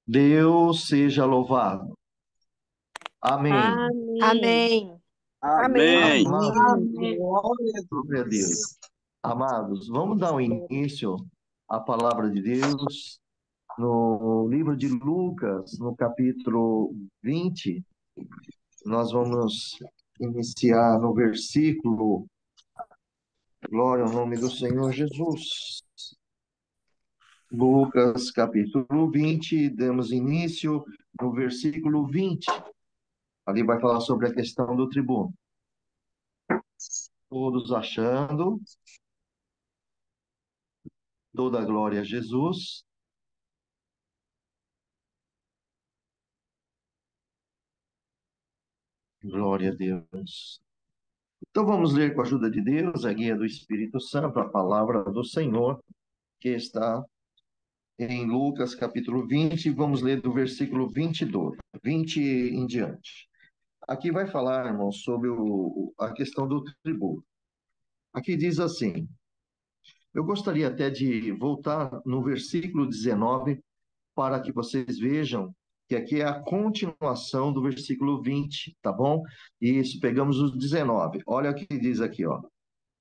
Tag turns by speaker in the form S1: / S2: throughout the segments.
S1: Deus seja louvado. Amém.
S2: Amém.
S3: Amém.
S2: Amém.
S4: Amém.
S1: Amados,
S5: Amém. Glória a
S1: glória a Deus.
S5: Deus.
S1: Amados, vamos dar um início à palavra de Deus no livro de Lucas, no capítulo 20. Nós vamos iniciar no versículo, glória ao nome do Senhor Jesus. Lucas, capítulo 20, damos início no versículo 20. Ali vai falar sobre a questão do tribuno. Todos achando, toda a glória a Jesus. Glória a Deus. Então vamos ler com a ajuda de Deus, a guia do Espírito Santo, a palavra do Senhor, que está em Lucas capítulo 20, vamos ler do versículo 22, 20 em diante. Aqui vai falar, irmãos, sobre a questão do tributo. Aqui diz assim, eu gostaria até de voltar no versículo 19, para que vocês vejam que aqui é a continuação do versículo 20, tá bom? Isso, pegamos os 19. Olha o que diz aqui, ó.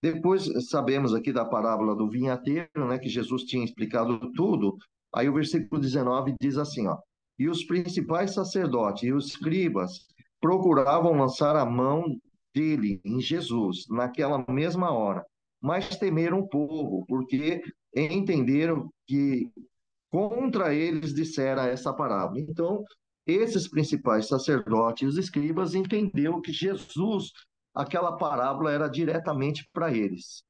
S1: Depois sabemos aqui da parábola do vinhateiro, né, que Jesus tinha explicado tudo. Aí o versículo 19 diz assim, ó: E os principais sacerdotes e os escribas procuravam lançar a mão dele em Jesus naquela mesma hora, mas temeram o povo, porque entenderam que contra eles dissera essa parábola. Então, esses principais sacerdotes e os escribas entenderam que Jesus, aquela parábola era diretamente para eles.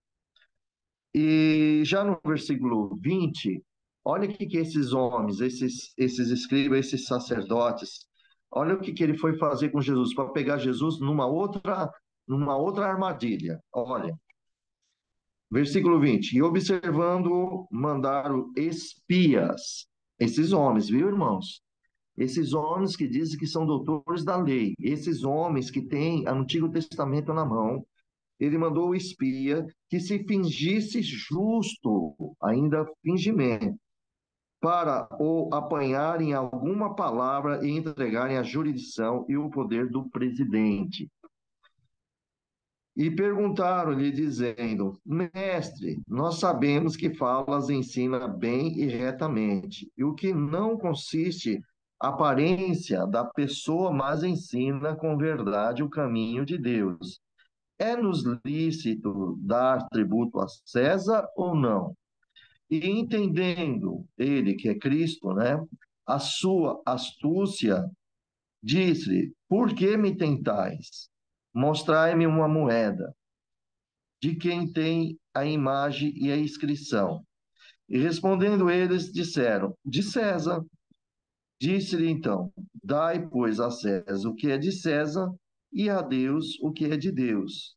S1: E já no versículo 20, olha o que esses homens, esses escribas, esses sacerdotes, olha o que ele foi fazer com Jesus, para pegar Jesus numa outra armadilha. Olha, versículo 20: E observando, mandaram espias, esses homens, viu, irmãos? Esses homens que dizem que são doutores da lei, esses homens que têm o Antigo Testamento na mão, ele mandou o espia que se fingisse justo, ainda fingimento, para o apanharem alguma palavra e entregarem a jurisdição e o poder do presidente. E perguntaram-lhe, dizendo: Mestre, nós sabemos que falas e ensina bem e retamente, e o que não consiste a aparência da pessoa, mas ensina com verdade o caminho de Deus. É-nos lícito dar tributo a César ou não? E entendendo ele que é Cristo, né, a sua astúcia, disse-lhe: Por que me tentais? Mostrai-me uma moeda de quem tem a imagem e a inscrição. E respondendo eles, disseram: De César. Disse-lhe então: Dai, pois, a César o que é de César, e a Deus o que é de Deus.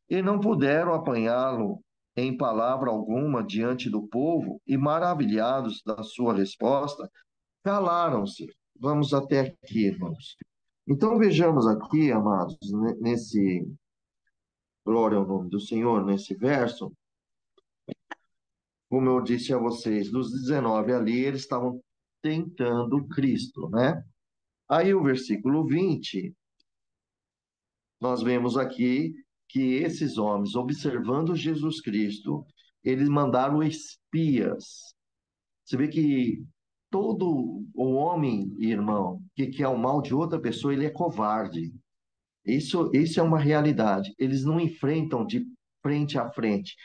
S1: E não puderam apanhá-lo em palavra alguma diante do povo, e maravilhados da sua resposta, calaram-se. Vamos até aqui, irmãos. Então vejamos aqui, amados, nesse, glória ao nome do Senhor, nesse verso, como eu disse a vocês, dos 19 ali, eles estavam tentando Cristo, né? Aí o versículo 20, nós vemos aqui que esses homens, observando Jesus Cristo, eles mandaram espias. Você vê que todo o homem, irmão, que quer o mal de outra pessoa, ele é covarde. Isso é uma realidade. Eles não enfrentam de frente a frente.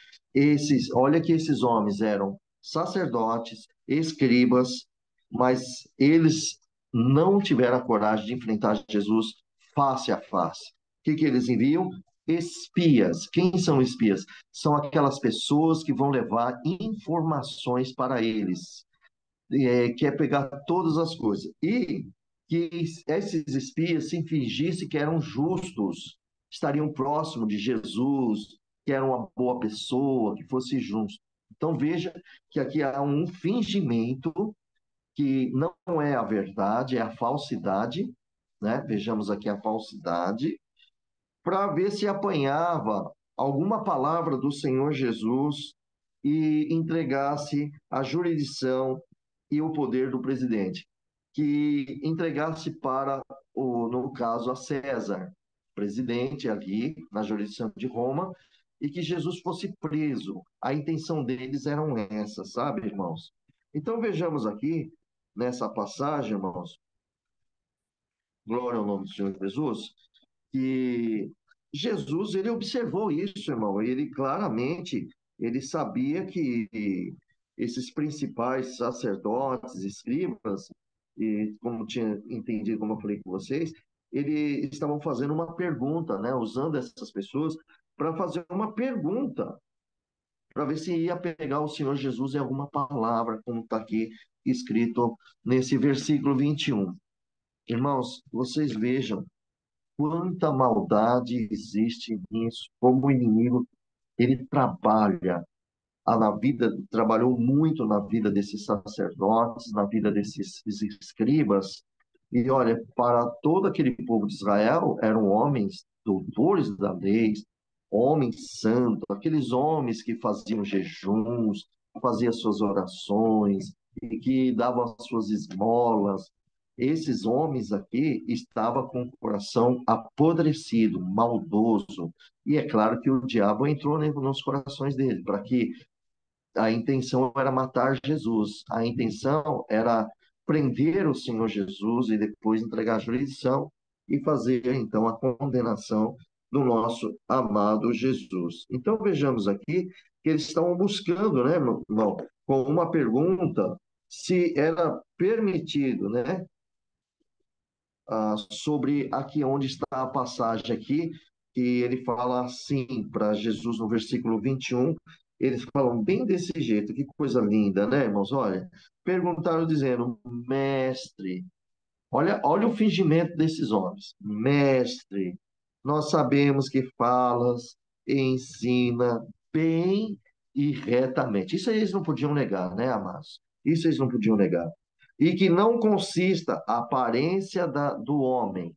S1: Olha que esses homens eram sacerdotes, escribas, mas eles não tiveram a coragem de enfrentar Jesus face a face. O que eles enviam? Espias. Quem são espias? São aquelas pessoas que vão levar informações para eles, quer pegar todas as coisas. E que esses espias se fingissem que eram justos, estariam próximos de Jesus, que era uma boa pessoa, que fosse justo. Então veja que aqui há um fingimento que não é a verdade, é a falsidade, né? Vejamos aqui a falsidade, para ver se apanhava alguma palavra do Senhor Jesus e entregasse a jurisdição e o poder do presidente. que entregasse para, no caso, a César, presidente ali na jurisdição de Roma, e que Jesus fosse preso. A intenção deles eram essa, sabe, irmãos? Então vejamos aqui, nessa passagem, irmãos, glória ao nome do Senhor Jesus, que Jesus, ele observou isso, irmão. Ele claramente, ele sabia que esses principais sacerdotes, escribas, e como tinha entendido, como eu falei com vocês, eles estavam fazendo uma pergunta, né? Usando essas pessoas para fazer uma pergunta, para ver se ia pegar o Senhor Jesus em alguma palavra, como está aqui escrito nesse versículo 21. Irmãos, vocês vejam quanta maldade existe nisso, como o inimigo ele trabalha na vida, trabalhou muito na vida desses sacerdotes, na vida desses escribas, e olha, para todo aquele povo de Israel, eram homens doutores da lei, homens santos, aqueles homens que faziam jejuns, faziam suas orações, e que davam as suas esmolas. Esses homens aqui estavam com o coração apodrecido, maldoso, e é claro que o diabo entrou nos corações deles, para que a intenção era matar Jesus, a intenção era prender o Senhor Jesus e depois entregar a jurisdição e fazer então a condenação do nosso amado Jesus. Então vejamos aqui que eles estavam buscando, né, irmão, com uma pergunta se era permitido, né, sobre aqui onde está a passagem aqui, que ele fala assim para Jesus no versículo 21, eles falam bem desse jeito, que coisa linda, né, irmãos? Olha, perguntaram dizendo, mestre, olha o fingimento desses homens, mestre, nós sabemos que falas e ensina bem e retamente. Isso eles não podiam negar, né, amados? Isso eles não podiam negar. E que não consista a aparência do homem.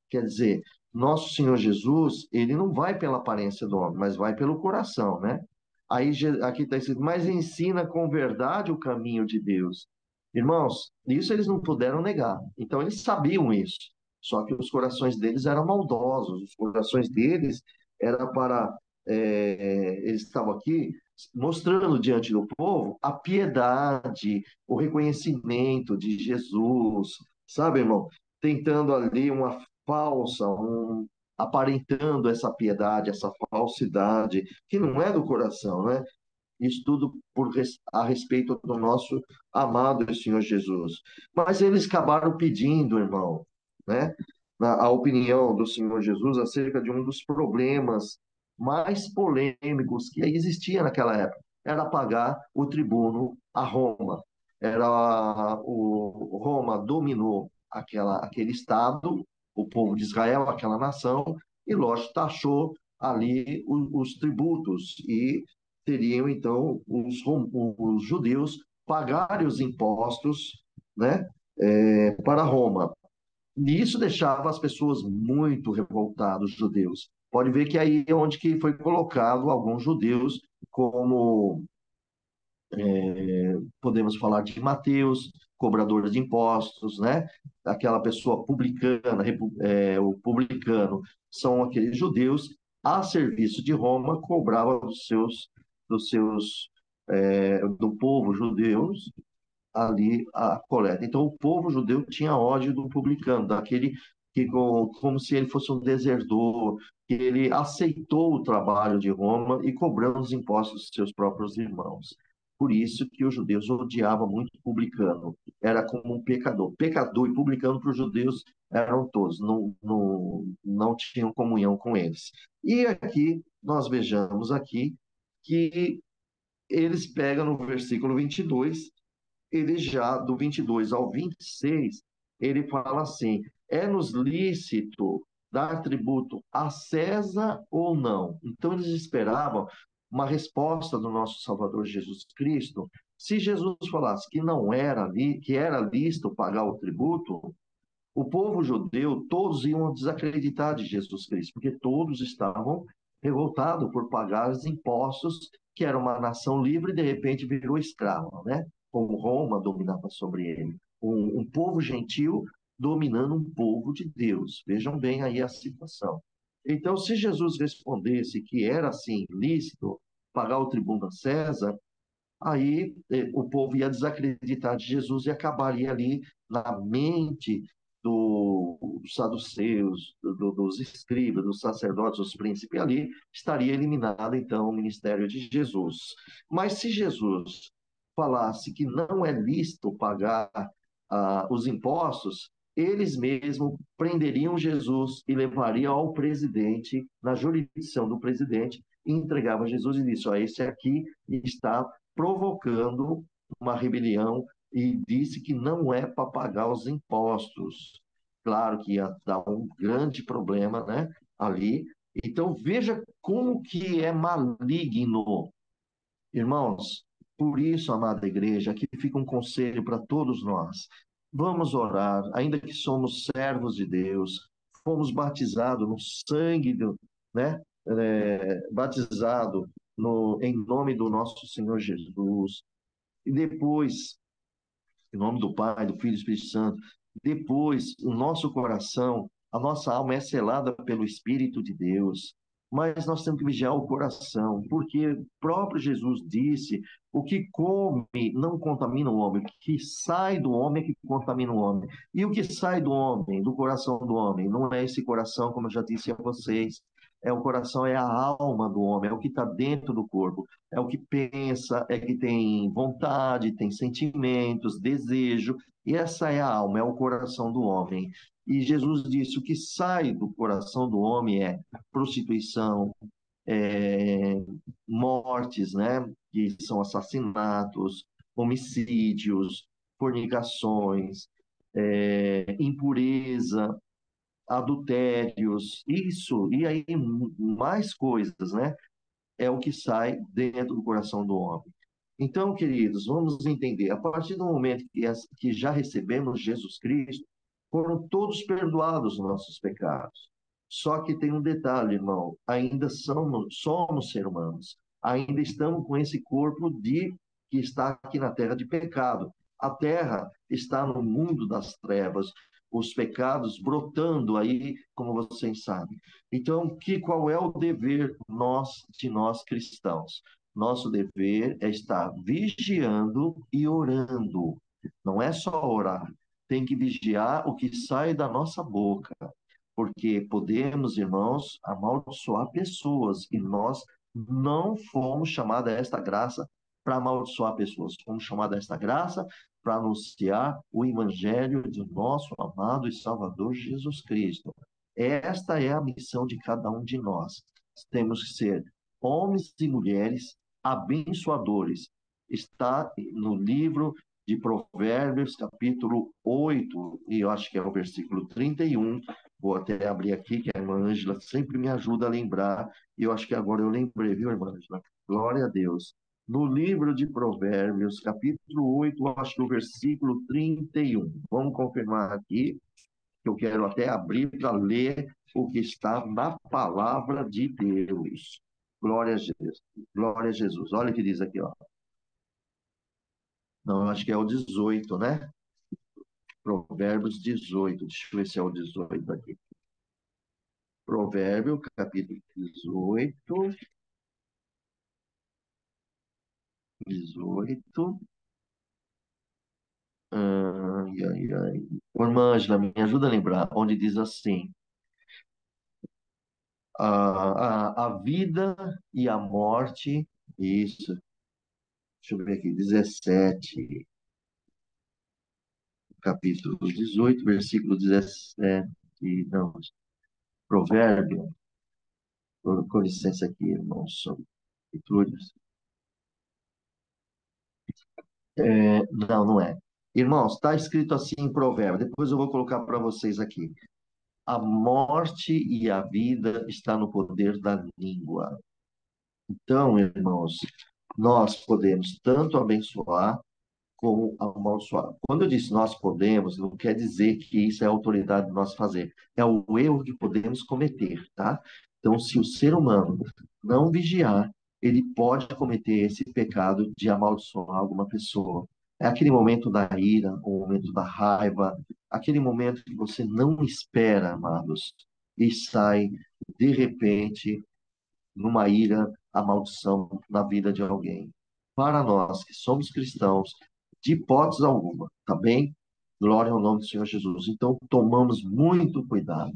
S1: Quer dizer, nosso Senhor Jesus, ele não vai pela aparência do homem, mas vai pelo coração, né? Aí aqui está escrito, mas ensina com verdade o caminho de Deus. Irmãos, isso eles não puderam negar. Então eles sabiam isso. Só que os corações deles eram maldosos. Os corações deles era para eles estavam aqui mostrando diante do povo a piedade, o reconhecimento de Jesus, sabe, irmão? Tentando ali uma falsa, aparentando essa piedade, essa falsidade, que não é do coração, né? Isso tudo a respeito do nosso amado Senhor Jesus. Mas eles acabaram pedindo, irmão, né? A opinião do Senhor Jesus acerca de um dos problemas mais polêmicos que existia naquela época. Era pagar o tribuno a Roma. Roma dominou aquele estado, o povo de Israel, aquela nação, e lógico, taxou ali os tributos e teriam então os judeus pagarem os impostos, né, para Roma. E isso deixava as pessoas muito revoltadas, os judeus. Pode ver que aí é onde que foi colocado alguns judeus como podemos falar de Mateus, cobrador de impostos, né? Aquela pessoa publicana, o publicano, são aqueles judeus a serviço de Roma, cobrava do povo judeus ali a coleta. Então, o povo judeu tinha ódio do publicano, daquele que, como se ele fosse um desertor, que ele aceitou o trabalho de Roma e cobrando os impostos dos seus próprios irmãos. Por isso que os judeus odiavam muito o publicano. Era como um pecador. Pecador e publicano para os judeus eram todos, não tinham comunhão com eles. E aqui, nós vejamos aqui que eles pegam no versículo 22, ele já, do 22 ao 26, ele fala assim: é-nos lícito dar tributo a César ou não? Então, eles esperavam uma resposta do nosso Salvador Jesus Cristo. Se Jesus falasse que não era ali, que era lícito pagar o tributo, o povo judeu, todos iam desacreditar de Jesus Cristo, porque todos estavam revoltados por pagar os impostos, que era uma nação livre e de repente virou escrava, né? Como Roma dominava sobre ele. um povo gentil dominando um povo de Deus. Vejam bem aí a situação. Então, se Jesus respondesse que era assim lícito pagar o tributo a César, aí o povo ia desacreditar de Jesus e acabaria ali na mente dos saduceus, dos escribas, dos sacerdotes, dos príncipes, e ali estaria eliminado então o ministério de Jesus. Mas se Jesus falasse que não é lícito pagar os impostos, eles mesmos prenderiam Jesus e levariam ao presidente, na jurisdição do presidente, e entregavam Jesus e disse: ó, esse aqui está provocando uma rebelião e disse que não é para pagar os impostos. Claro que ia dar um grande problema, né, ali. Então veja como que é maligno, irmãos. Por isso, amada igreja, aqui fica um conselho para todos nós. Vamos orar, ainda que somos servos de Deus, fomos batizados no sangue do, né, batizado em nome do nosso Senhor Jesus. E depois, em nome do Pai, do Filho e do Espírito Santo, depois o nosso coração, a nossa alma é selada pelo Espírito de Deus. Mas nós temos que vigiar o coração, porque o próprio Jesus disse: o que come não contamina o homem, o que sai do homem é que contamina o homem. E o que sai do homem, do coração do homem, não é esse coração, como eu já disse a vocês, é o coração, é a alma do homem, é o que está dentro do corpo, é o que pensa, é que tem vontade, tem sentimentos, desejo, e essa é a alma, é o coração do homem. E Jesus disse: o que sai do coração do homem é prostituição, é, mortes, né, que são assassinatos, homicídios, fornicações, impureza, adultérios, isso, e aí mais coisas, né? É o que sai dentro do coração do homem. Então, queridos, vamos entender, a partir do momento que já recebemos Jesus Cristo, foram todos perdoados os nossos pecados. Só que tem um detalhe, irmão, ainda somos seres humanos, ainda estamos com esse corpo que está aqui na terra de pecado. A terra está no mundo das trevas, os pecados brotando aí, como vocês sabem. Então, qual é o dever de nós cristãos? Nosso dever é estar vigiando e orando. Não é só orar, tem que vigiar o que sai da nossa boca, porque podemos, irmãos, amaldiçoar pessoas e nós não fomos chamados a esta graça para amaldiçoar pessoas, fomos chamados a esta graça para anunciar o evangelho do nosso amado e Salvador Jesus Cristo. Esta é a missão de cada um de nós. Temos que ser homens e mulheres abençoadores. Está no livro de Provérbios, capítulo 8, e eu acho que é o versículo 31. Vou até abrir aqui, que a irmã Ângela sempre me ajuda a lembrar, e eu acho que agora eu lembrei, viu, irmã Ângela? Glória a Deus. No livro de Provérbios, capítulo 8, eu acho que o versículo 31. Vamos confirmar aqui, que eu quero até abrir para ler o que está na palavra de Deus. Glória a Jesus. Glória a Jesus. Olha o que diz aqui, ó. Não, eu acho que é o 18, né? Provérbios 18. Deixa eu ver se é o 18 aqui. Provérbio, capítulo 18. 18. Ai, ai, ai. Irmã Ângela, me ajuda a lembrar, onde diz assim: a vida e a morte, isso, deixa eu ver aqui, 17, capítulo 18, versículo 17, não, provérbio, com licença aqui, irmãos, são capítulos, não, não é. Irmãos, está escrito assim em provérbio, depois eu vou colocar para vocês aqui. A morte e a vida está no poder da língua. Então, irmãos, nós podemos tanto abençoar como amaldiçoar. Quando eu disse nós podemos, não quer dizer que isso é a autoridade de nós fazer. É o erro que podemos cometer, tá? Então, se o ser humano não vigiar, ele pode cometer esse pecado de amaldiçoar alguma pessoa. É aquele momento da ira, o momento da raiva, aquele momento que você não espera, amados, e sai de repente numa ira, a maldição na vida de alguém. Para nós que somos cristãos, de hipótese alguma, tá bem? Glória ao nome do Senhor Jesus. Então, tomamos muito cuidado.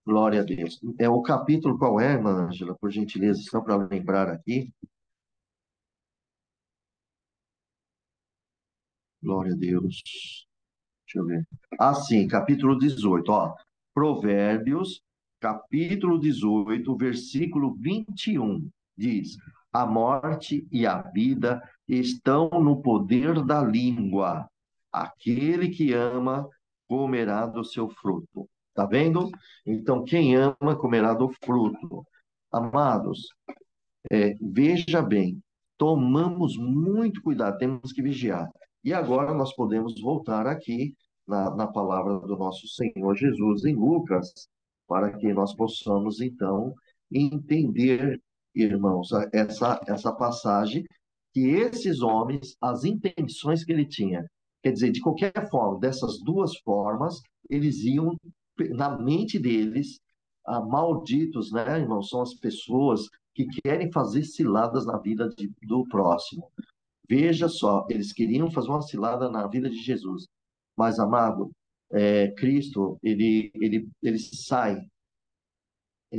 S1: Glória a Deus. É o capítulo qual é, irmã Ângela, por gentileza, só para lembrar aqui. Glória a Deus. Deixa eu ver. Ah, sim, capítulo 18, ó. Provérbios, capítulo 18, versículo 21, diz: A morte e a vida estão no poder da língua. Aquele que ama comerá do seu fruto. Tá vendo? Então, quem ama comerá do fruto. Amados, veja bem, tomamos muito cuidado, temos que vigiar. E agora nós podemos voltar aqui na palavra do nosso Senhor Jesus em Lucas, para que nós possamos, então, entender, irmãos, essa passagem, que esses homens, as intenções que ele tinha, quer dizer, de qualquer forma, dessas duas formas, eles iam, na mente deles, malditos, né, irmãos, são as pessoas que querem fazer ciladas na vida do próximo. Veja só, eles queriam fazer uma cilada na vida de Jesus, mas, amado, Cristo, ele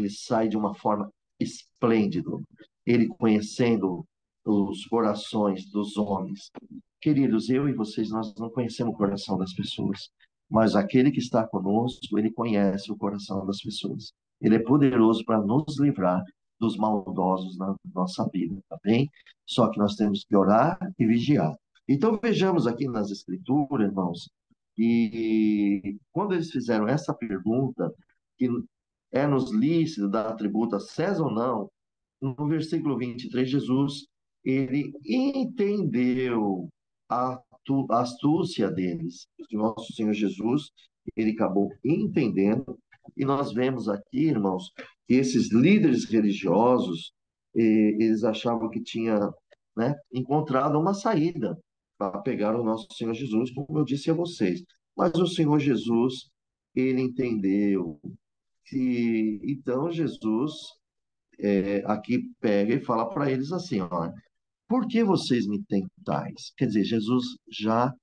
S1: sai de uma forma esplêndida, ele conhecendo os corações dos homens. Queridos, eu e vocês, nós não conhecemos o coração das pessoas, mas aquele que está conosco, ele conhece o coração das pessoas. Ele é poderoso para nos livrar dos maldosos na nossa vida, tá bem? Só que nós temos que orar e vigiar. Então vejamos aqui nas Escrituras, irmãos, e quando eles fizeram essa pergunta, que é-nos lícito dar tributo a César ou não, no versículo 23, Jesus, ele entendeu a astúcia deles. Nosso Senhor Jesus, ele acabou entendendo, e nós vemos aqui, irmãos, que esses líderes religiosos, eles achavam que tinha, né, encontrado uma saída para pegar o nosso Senhor Jesus, como eu disse a vocês. Mas o Senhor Jesus, ele entendeu que, então, Jesus aqui pega e fala para eles assim, ó, por que vocês me tentais? Quer dizer, Jesus já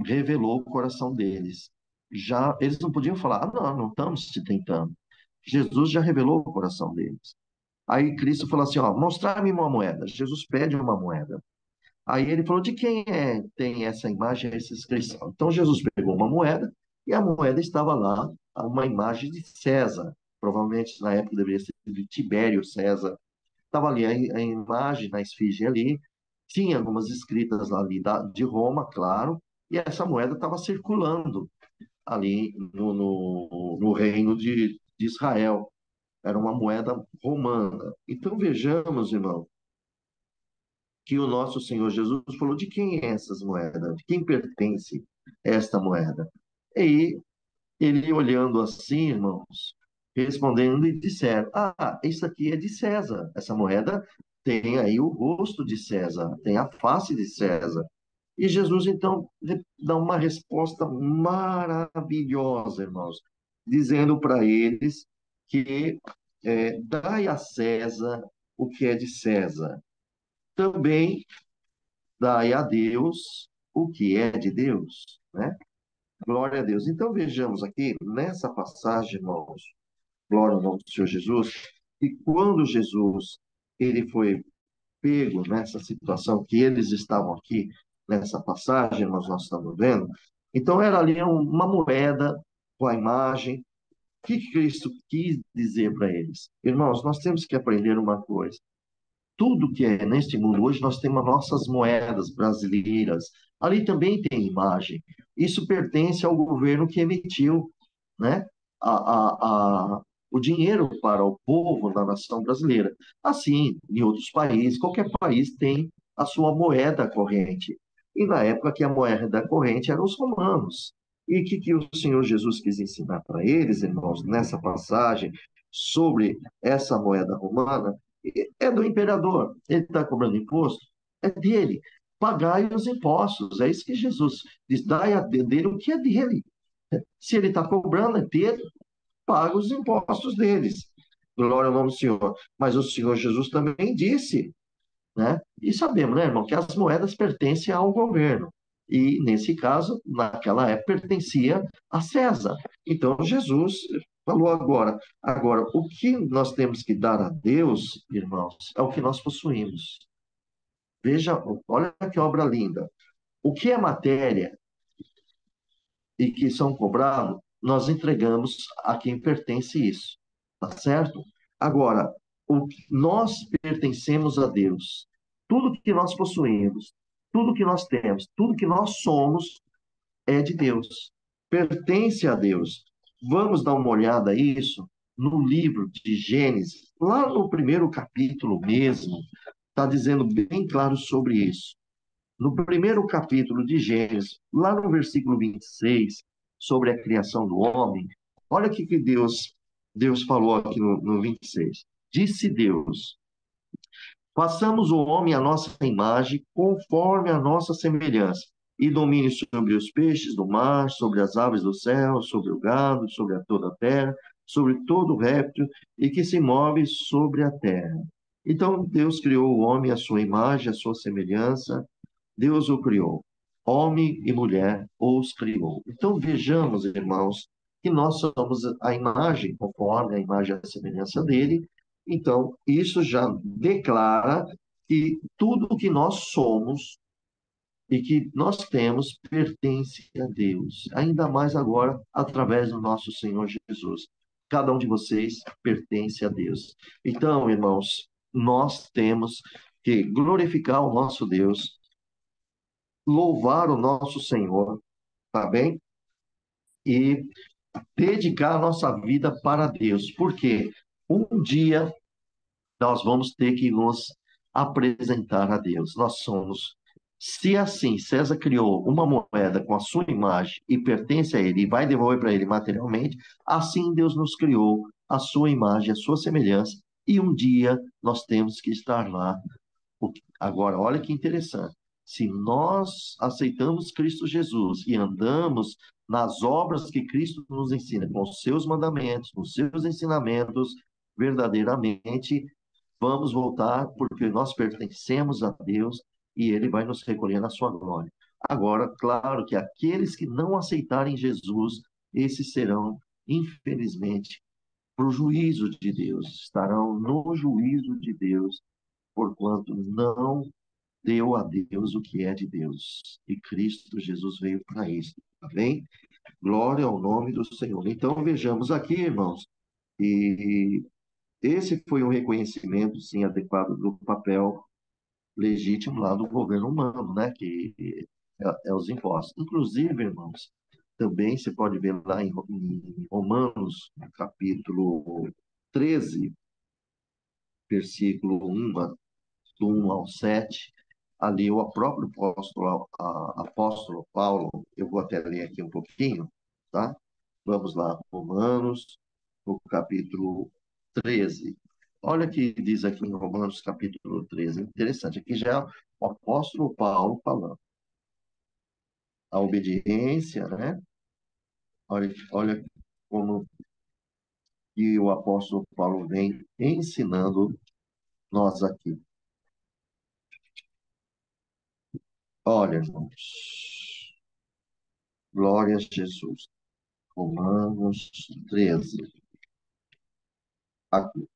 S1: revelou o coração deles. Já, eles não podiam falar, não, não estamos te tentando. Jesus já revelou o coração deles. Aí Cristo falou assim, ó, mostrar-me uma moeda. Jesus pede uma moeda. Aí ele falou, de quem tem essa imagem, essa inscrição? Então Jesus pegou uma moeda e a moeda estava lá, uma imagem de César. Provavelmente na época deveria ser de Tibério César. Estava ali a imagem, na esfinge ali, tinha algumas escritas ali de Roma, claro, e essa moeda estava circulando ali no reino de Israel. Era uma moeda romana. Então vejamos, irmão, que o nosso Senhor Jesus falou de quem é essas moedas, de quem pertence esta moeda. E ele olhando assim, irmãos, respondendo e disseram: Ah, isso aqui é de César. Essa moeda tem aí o rosto de César, tem a face de César. E Jesus então dá uma resposta maravilhosa, irmãos, dizendo para eles que dai a César o que é de César. Também dai a Deus o que é de Deus, né? Glória a Deus. Então vejamos aqui nessa passagem, irmãos, glória ao nome do Senhor Jesus, e quando Jesus ele foi pego nessa situação que eles estavam aqui nessa passagem, nós estamos vendo, então era ali uma moeda com a imagem. O que Cristo quis dizer para eles? Irmãos, nós temos que aprender uma coisa. Tudo que é neste mundo hoje, nós temos nossas moedas brasileiras. Ali também tem imagem. Isso pertence ao governo que emitiu, né, a, o dinheiro para o povo da nação brasileira. Assim, em outros países, qualquer país tem a sua moeda corrente. E na época que a moeda corrente eram os romanos. E o que o Senhor Jesus quis ensinar para eles, irmãos, nessa passagem sobre essa moeda romana? É do imperador. Ele está cobrando imposto? É dele. pagai os impostos. É isso que Jesus diz, dai a dele o que é dele. Se ele está cobrando, é dele, paga os impostos deles. Glória ao nome do Senhor. Mas o Senhor Jesus também disse, né? E sabemos, né, irmão, que as moedas pertencem ao governo. E, nesse caso, naquela época, pertencia a César. Então, Jesus falou agora. Agora, o que nós temos que dar a Deus, irmãos, é o que nós possuímos. Veja, olha que obra linda. O que é matéria e que são cobrados, nós entregamos a quem pertence isso. Tá certo? Agora, nós pertencemos a Deus. Tudo que nós possuímos, tudo que nós temos, tudo que nós somos é de Deus. Pertence a Deus. Vamos dar uma olhada a isso no livro de Gênesis, lá no primeiro capítulo mesmo, está dizendo bem claro sobre isso. No primeiro capítulo de Gênesis, lá no versículo 26, sobre a criação do homem, olha o que Deus falou aqui no 26. Disse Deus: façamos o homem à nossa imagem, conforme a nossa semelhança, e domine sobre os peixes do mar, sobre as aves do céu, sobre o gado, sobre toda a terra, sobre todo o réptil, e que se move sobre a terra. Então Deus criou o homem à sua imagem, à sua semelhança, Deus o criou. Homem e mulher os criou. Então vejamos, irmãos, que nós somos a imagem, conforme a imagem e a semelhança dele. Então, isso já declara que tudo que nós somos e que nós temos pertence a Deus. Ainda mais agora, através do nosso Senhor Jesus. Cada um de vocês pertence a Deus. Então, irmãos, nós temos que glorificar o nosso Deus, louvar o nosso Senhor, tá bem? E dedicar a nossa vida para Deus, porque um dia nós vamos ter que nos apresentar a Deus. Nós somos. Se assim César criou uma moeda com a sua imagem e pertence a ele e vai devolver para ele materialmente, assim Deus nos criou a sua imagem, a sua semelhança, e um dia nós temos que estar lá. Agora, olha que interessante. Se nós aceitamos Cristo Jesus e andamos nas obras que Cristo nos ensina, com os seus mandamentos, com os seus ensinamentos, verdadeiramente vamos voltar, porque nós pertencemos a Deus e Ele vai nos recolher na sua glória. Agora, claro que aqueles que não aceitarem Jesus, esses serão, infelizmente, para o juízo de Deus, estarão no juízo de Deus, porquanto não deu a Deus o que é de Deus. E Cristo Jesus veio para isso. Tá bem? Glória ao nome do Senhor. Então vejamos aqui, irmãos, e esse foi um reconhecimento, sim, adequado do papel legítimo lá do governo humano, né? Que é os impostos. Inclusive, irmãos, também você pode ver lá em Romanos, capítulo 13, versículo 1, do 1 ao 7, ali o próprio apóstolo Paulo, eu vou até ler aqui um pouquinho, tá? Vamos lá, Romanos, no capítulo 13. Olha o que diz aqui em Romanos, capítulo 13. Interessante, aqui já é o apóstolo Paulo falando. A obediência, né? Olha como que o apóstolo Paulo vem ensinando nós aqui. Olha, irmãos, glória a Jesus. Romanos 13. Aqui.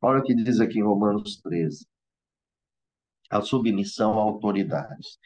S1: Olha o que diz aqui em Romanos 13. A submissão a autoridades.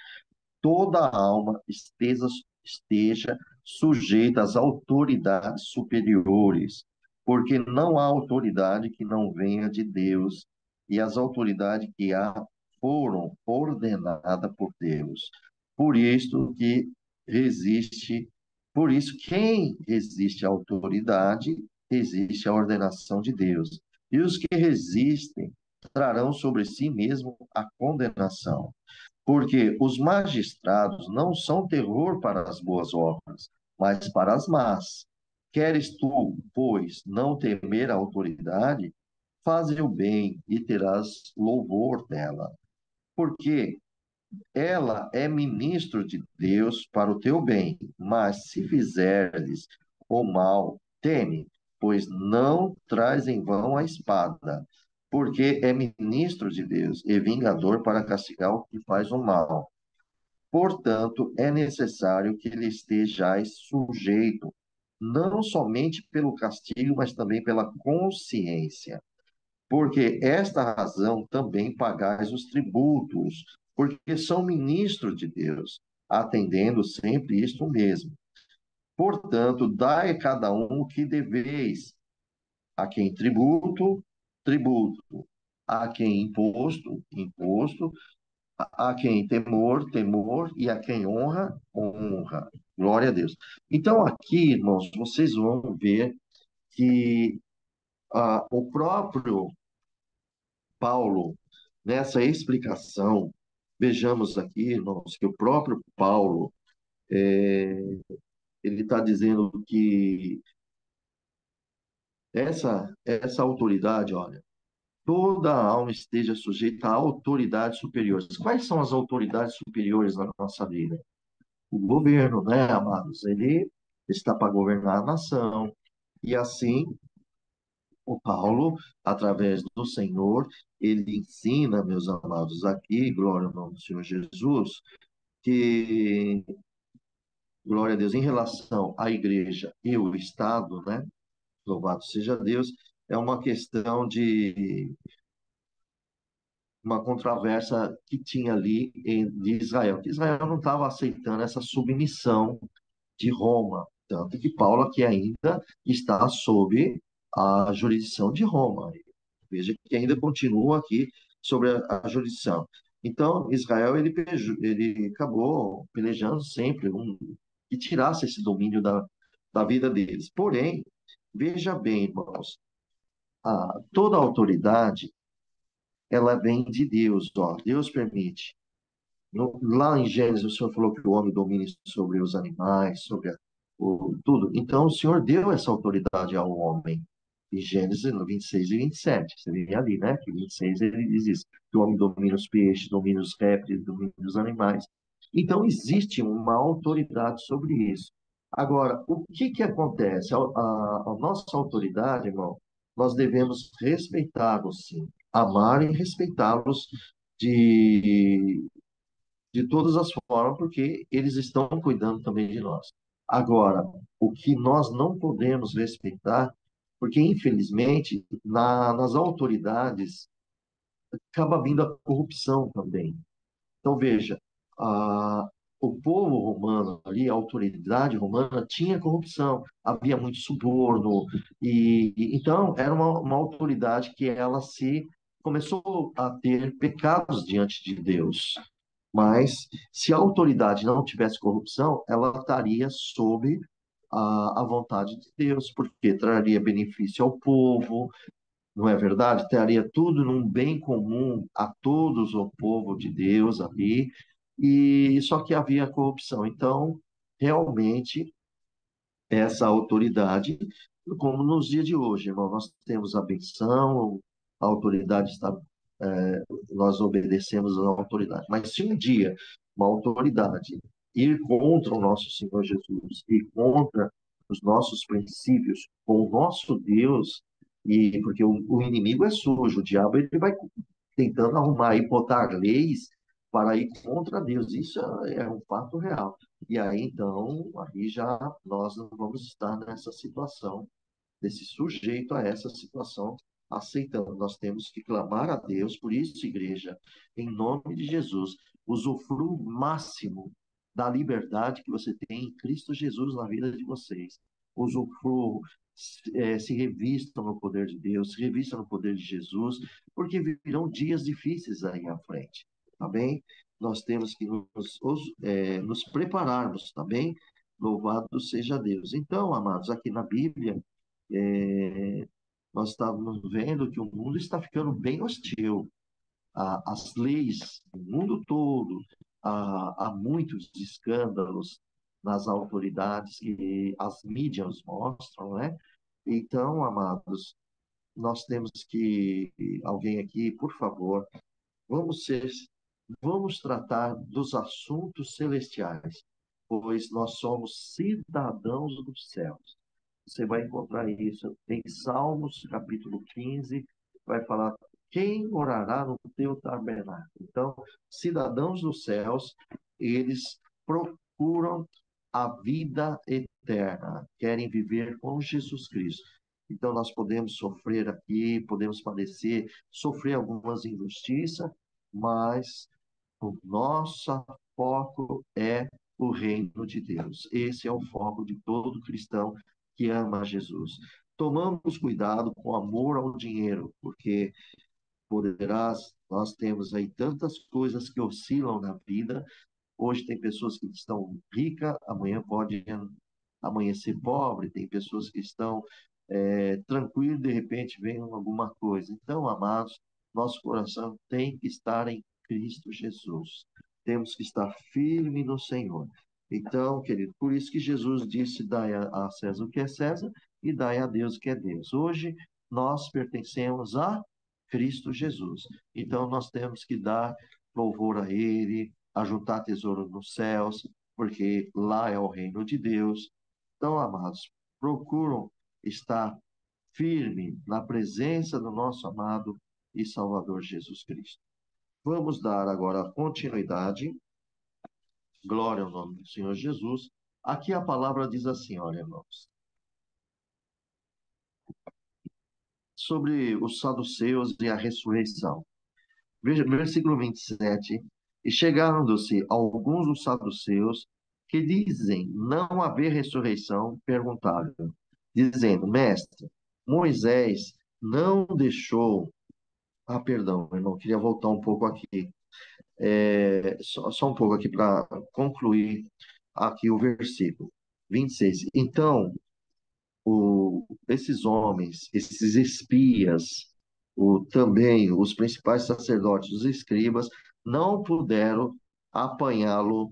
S1: Toda a alma esteja sujeita às autoridades superiores, porque não há autoridade que não venha de Deus, e as autoridades que há foram ordenadas por Deus. Por isso que resiste, por isso quem resiste à autoridade, resiste à ordenação de Deus. E os que resistem trarão sobre si mesmo a condenação. Porque os magistrados não são terror para as boas obras, mas para as más. Queres tu, pois, não temer a autoridade? Faze o bem e terás louvor dela. Porque ela é ministro de Deus para o teu bem, mas se fizeres o mal, teme, pois não traz em vão a espada, porque é ministro de Deus e vingador para castigar o que faz o mal. Portanto, é necessário que lhe estejais sujeito, não somente pelo castigo, mas também pela consciência. Porque esta razão também pagais os tributos, porque são ministros de Deus, atendendo sempre isto mesmo. Portanto, dai a cada um o que deveis, a quem tributo, tributo, a quem imposto, imposto, a quem temor, temor, e a quem honra, honra. Glória a Deus. Então, aqui, irmãos, vocês vão ver que o próprio Paulo, nessa explicação, vejamos aqui, irmãos, que o próprio Paulo, ele está dizendo que essa autoridade, olha, toda alma esteja sujeita a autoridades superiores. Quais são as autoridades superiores na nossa vida? O governo, né, amados? Ele está para governar a nação. E assim, o Paulo, através do Senhor, ele ensina, meus amados, aqui, glória ao nome do Senhor Jesus, que, glória a Deus, em relação à igreja e o Estado, né? Louvado seja Deus, é uma questão de uma controvérsia que tinha ali de Israel, que Israel não estava aceitando essa submissão de Roma, tanto que Paulo aqui ainda está sob a jurisdição de Roma. Veja que ainda continua aqui sobre a jurisdição. Então, Israel ele acabou pelejando sempre que tirasse esse domínio da vida deles. Porém, veja bem, irmãos, toda autoridade ela vem de Deus. Ó, Deus permite. Lá em Gênesis, o Senhor falou que o homem domine sobre os animais, sobre tudo. Então, o Senhor deu essa autoridade ao homem. Em Gênesis no 26 e 27. Você vê ali, né? Que 26 ele diz isso, que o homem domina os peixes, domina os répteis, domina os animais. Então, existe uma autoridade sobre isso. Agora, o que que acontece? A nossa autoridade, irmão, nós devemos respeitá-los, sim. Amar e respeitá-los de de todas as formas, porque eles estão cuidando também de nós. Agora, o que nós não podemos respeitar, porque infelizmente nas autoridades acaba vindo a corrupção também. Então veja, a, o povo romano ali, a autoridade romana tinha corrupção, havia muito suborno e então era uma autoridade que ela se começou a ter pecados diante de Deus. Mas se a autoridade não tivesse corrupção, ela estaria sob a vontade de Deus, porque traria benefício ao povo, não é verdade? Traria tudo num bem comum a todos o povo de Deus ali, e só que havia corrupção. Então, realmente, essa autoridade, como nos dias de hoje, irmão, nós temos a benção, a autoridade está, nós obedecemos à autoridade. Mas se um dia uma autoridade ir contra o nosso Senhor Jesus e contra os nossos princípios com o nosso Deus, e porque o inimigo é sujo, o diabo ele vai tentando arrumar e botar leis para ir contra Deus. Isso é um fato real. E aí, então, aí já nós não vamos estar nessa situação, desse sujeito a essa situação, aceitando. Nós temos que clamar a Deus, por isso, igreja, em nome de Jesus, usufrua o máximo da liberdade que você tem em Cristo Jesus na vida de vocês. Usufrua, se revistam no poder de Deus, se revistam no poder de Jesus, porque virão dias difíceis aí à frente, tá bem? Nós temos que nos prepararmos, tá bem? Louvado seja Deus. Então, amados, aqui na Bíblia, é, nós estávamos vendo que o mundo está ficando bem hostil. As leis do mundo todo, há muitos escândalos nas autoridades que as mídias mostram, né? Então, amados, nós temos que, alguém aqui, por favor, vamos ser vamos tratar dos assuntos celestiais, pois nós somos cidadãos dos céus. Você vai encontrar isso em Salmos, capítulo 15, vai falar quem morará no teu tabernáculo. Então, cidadãos dos céus, eles procuram a vida eterna, querem viver com Jesus Cristo. Então, nós podemos sofrer aqui, podemos padecer, sofrer algumas injustiças, mas o nosso foco é o reino de Deus. Esse é o foco de todo cristão que ama Jesus. Tomamos cuidado com amor ao dinheiro, porque nós temos aí tantas coisas que oscilam na vida. Hoje tem pessoas que estão ricas, amanhã pode amanhecer pobre, tem pessoas que estão tranquilas, de repente vem alguma coisa. Então, amados, nosso coração tem que estar em Cristo Jesus. Temos que estar firme no Senhor. Então, querido, por isso que Jesus disse: dai a César o que é César e dai a Deus o que é Deus. Hoje, nós pertencemos a Cristo Jesus. Então, nós temos que dar louvor a Ele, ajuntar tesouro nos céus, porque lá é o reino de Deus. Então, amados, procuram estar firme na presença do nosso amado e Salvador Jesus Cristo. Vamos dar agora continuidade. Glória ao nome do Senhor Jesus. Aqui a palavra diz assim, olha, irmãos, sobre os saduceus e a ressurreição. Veja, versículo 27. E chegando-se alguns dos saduceus, que dizem não haver ressurreição, perguntaram, dizendo, mestre, Moisés não deixou. Ah, perdão, irmão, queria voltar um pouco aqui. Só um pouco aqui para concluir aqui o versículo 26. Então, esses homens, esses espias, também os principais sacerdotes, os escribas, não puderam apanhá-lo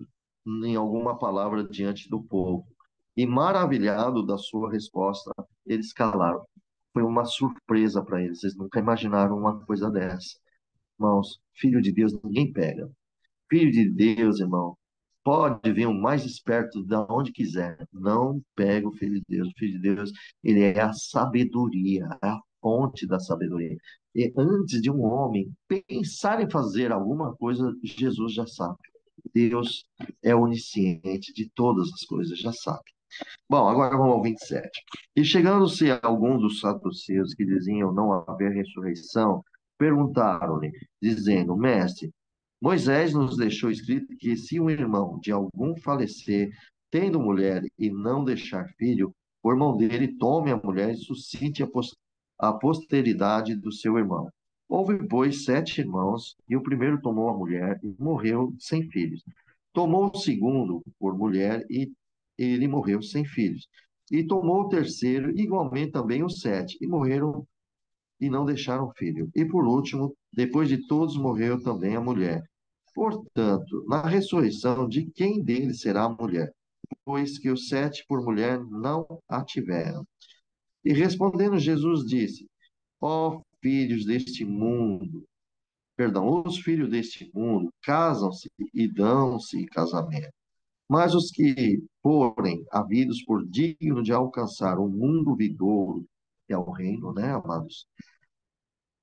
S1: em alguma palavra diante do povo. E maravilhado da sua resposta, eles calaram. Foi uma surpresa para eles, eles nunca imaginaram uma coisa dessa. Irmãos, filho de Deus ninguém pega. Filho de Deus, irmão, pode vir o mais esperto de onde quiser. Não pega o Filho de Deus. O Filho de Deus, ele é a sabedoria, é a fonte da sabedoria. E antes de um homem pensar em fazer alguma coisa, Jesus já sabe. Deus é onisciente de todas as coisas, já sabe. Bom, agora vamos ao 27. E chegando-se a alguns dos saduceus que diziam não haver ressurreição, perguntaram-lhe, dizendo, mestre, Moisés nos deixou escrito que se um irmão de algum falecer, tendo mulher e não deixar filho, o irmão dele tome a mulher e suscite a posteridade do seu irmão. Houve, pois, 7 irmãos, e o primeiro tomou a mulher e morreu sem filhos. Tomou o segundo por mulher e ele morreu sem filhos. E tomou o terceiro, igualmente também os 7, e morreram e não deixaram filho. E por último, depois de todos, morreu também a mulher. Portanto, na ressurreição, de quem deles será a mulher? Pois que os 7 por mulher não a tiveram. E respondendo, Jesus disse: Ó filhos deste mundo, perdão, os filhos deste mundo casam-se e dão-se em casamento. Mas os que forem havidos por digno de alcançar o mundo vigouro, que é o reino, né, amados?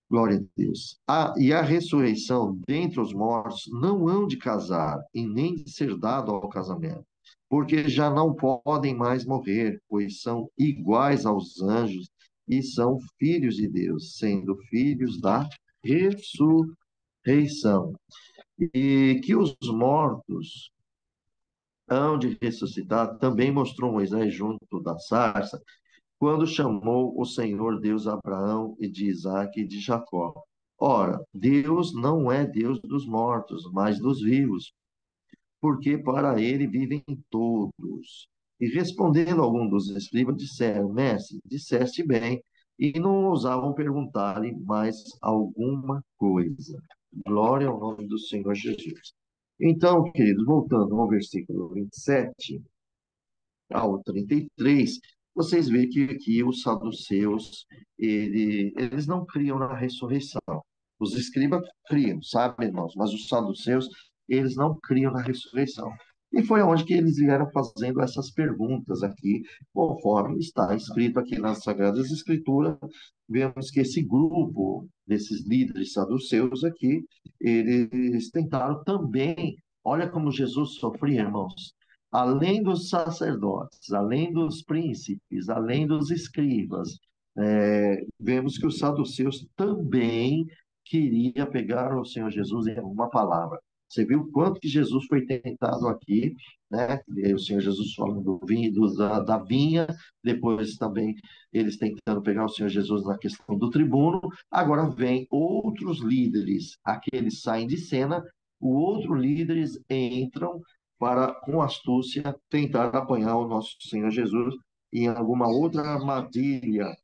S1: Glória a Deus. E a ressurreição dentre os mortos não hão de casar e nem de ser dado ao casamento, porque já não podem mais morrer, pois são iguais aos anjos e são filhos de Deus, sendo filhos da ressurreição. E que os mortos hão de ressuscitar, também mostrou Moisés junto da sarça, quando chamou o Senhor Deus a Abraão e de Isaque e de Jacó. Ora, Deus não é Deus dos mortos, mas dos vivos, porque para ele vivem todos. E respondendo algum dos escribas, disseram, mestre, disseste bem, e não ousavam perguntar-lhe mais alguma coisa. Glória ao nome do Senhor Jesus. Então, queridos, voltando ao versículo 27 ao 33, vocês veem que aqui os saduceus, eles não criam na ressurreição. Os escribas criam, sabe, irmãos? Mas os saduceus, eles não criam na ressurreição. E foi onde que eles vieram fazendo essas perguntas aqui, conforme está escrito aqui nas Sagradas Escrituras. Vemos que esse grupo desses líderes saduceus aqui, eles tentaram também, olha como Jesus sofria, irmãos, além dos sacerdotes, além dos príncipes, além dos escribas, vemos que os saduceus também queria pegar o Senhor Jesus em alguma palavra. Você viu o quanto que Jesus foi tentado aqui, né? E o Senhor Jesus falando do vinho, da vinha, depois também eles tentando pegar o Senhor Jesus na questão do tribuno. Agora vem outros líderes, aqueles saem de cena, os outros líderes entram para, com astúcia, tentar apanhar o nosso Senhor Jesus em alguma outra armadilha.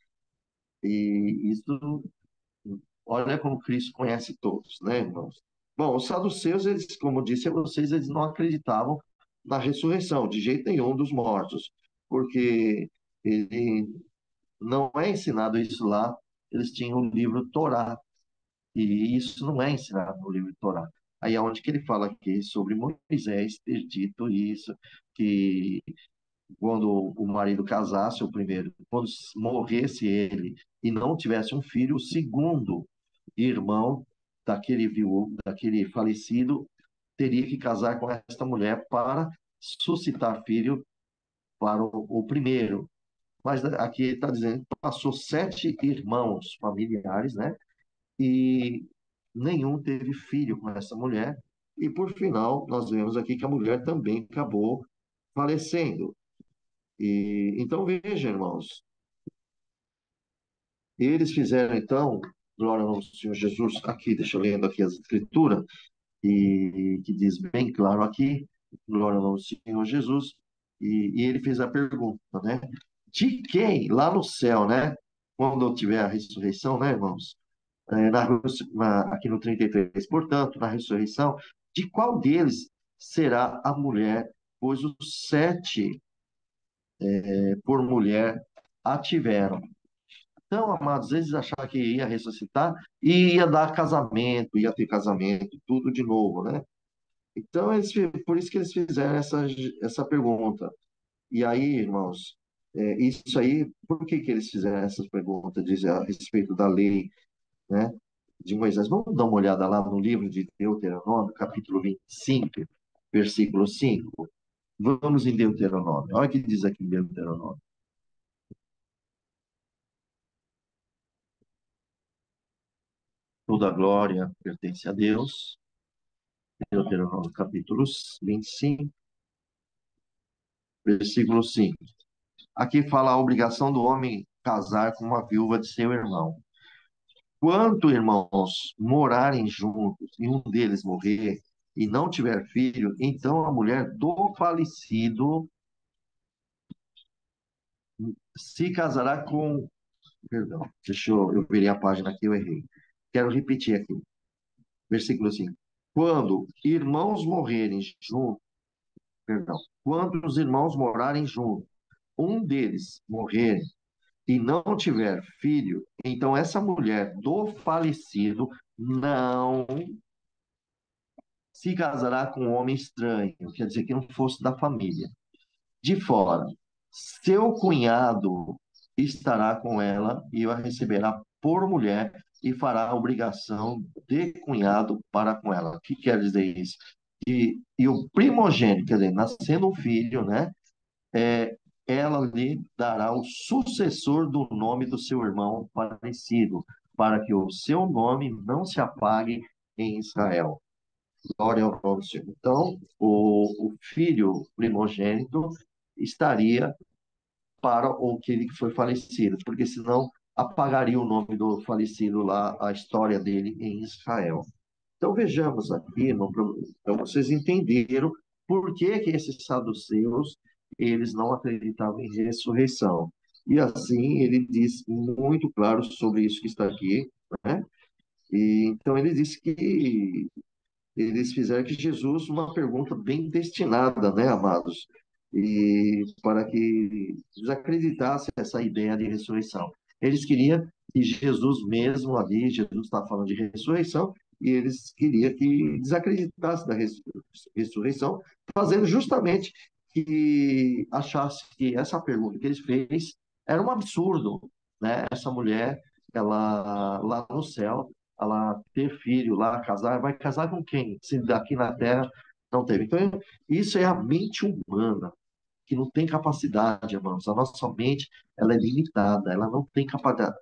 S1: E isso, olha como Cristo conhece todos, né, irmãos? Bom, os saduceus, eles, como eu disse a vocês, eles não acreditavam na ressurreição, de jeito nenhum, dos mortos, porque ele não é ensinado isso lá. Eles tinham o livro Torá, e isso não é ensinado no livro Torá. Aí é onde que ele fala aqui sobre Moisés ter dito isso, que quando o marido casasse, o primeiro, quando morresse ele e não tivesse um filho, o segundo irmão daquele viúvo, daquele falecido, teria que casar com esta mulher para suscitar filho para o primeiro. Mas aqui ele está dizendo que passou 7 irmãos familiares, né? E nenhum teve filho com essa mulher. E por final, nós vemos aqui que a mulher também acabou falecendo. E então veja, irmãos, eles fizeram então, glória ao Senhor Jesus, aqui, deixa eu lendo aqui as escrituras, e que diz bem claro aqui, glória ao Senhor Jesus, e ele fez a pergunta, né? De quem lá no céu, né? Quando tiver a ressurreição, né, irmãos? Aqui no 33, portanto, na ressurreição, de qual deles será a mulher? Pois os 7 por mulher a tiveram. Então, amados, eles achavam que ia ressuscitar e ia dar casamento, ia ter casamento, tudo de novo, né? Então, por isso que eles fizeram essa pergunta. E aí, irmãos, isso aí, por que que eles fizeram essas perguntas? Diz a respeito da lei, né, de Moisés. Vamos dar uma olhada lá no livro de Deuteronômio, capítulo 25, versículo 5. Vamos em Deuteronômio. Olha o que diz aqui em Deuteronômio. Toda a glória pertence a Deus. Deuteronômio, capítulo 25, versículo 5. Aqui fala a obrigação do homem casar com uma viúva de seu irmão. Quanto irmãos morarem juntos e um deles morrer e não tiver filho, então a mulher do falecido se casará com. Perdão, eu virei a página aqui, eu errei. Quero repetir aqui. Versículo 5. Quando irmãos morrerem juntos, perdão, quando os irmãos morarem juntos, um deles morrer e não tiver filho, então essa mulher do falecido não se casará com um homem estranho, quer dizer, que não fosse da família. De fora, seu cunhado estará com ela e a receberá por mulher e fará a obrigação de cunhado para com ela. O que quer dizer isso? E o primogênito, quer dizer, nascendo um filho, né? É, ela lhe dará o sucessor do nome do seu irmão falecido, para que o seu nome não se apague em Israel. Glória ao nome do Senhor. Então, o filho primogênito estaria para o que ele foi falecido, porque senão apagaria o nome do falecido lá, a história dele em Israel. Então vejamos aqui, irmão, para vocês entenderam por que que esses saduceus eles não acreditavam em ressurreição. E assim ele diz muito claro sobre isso que está aqui, né? E então ele diz que eles fizeram que Jesus uma pergunta bem destinada, né, amados? E para que eles acreditassem nessa ideia de ressurreição. Eles queriam E Jesus mesmo ali, Jesus está falando de ressurreição, e eles queriam que desacreditasse da ressurreição, fazendo justamente que achasse que essa pergunta que ele fez era um absurdo, né? Essa mulher, ela lá no céu, ela ter filho lá, casar, vai casar com quem? Se daqui na Terra não teve. Então, isso é a mente humana que não tem capacidade, irmãos. A nossa mente, ela é limitada, ela não tem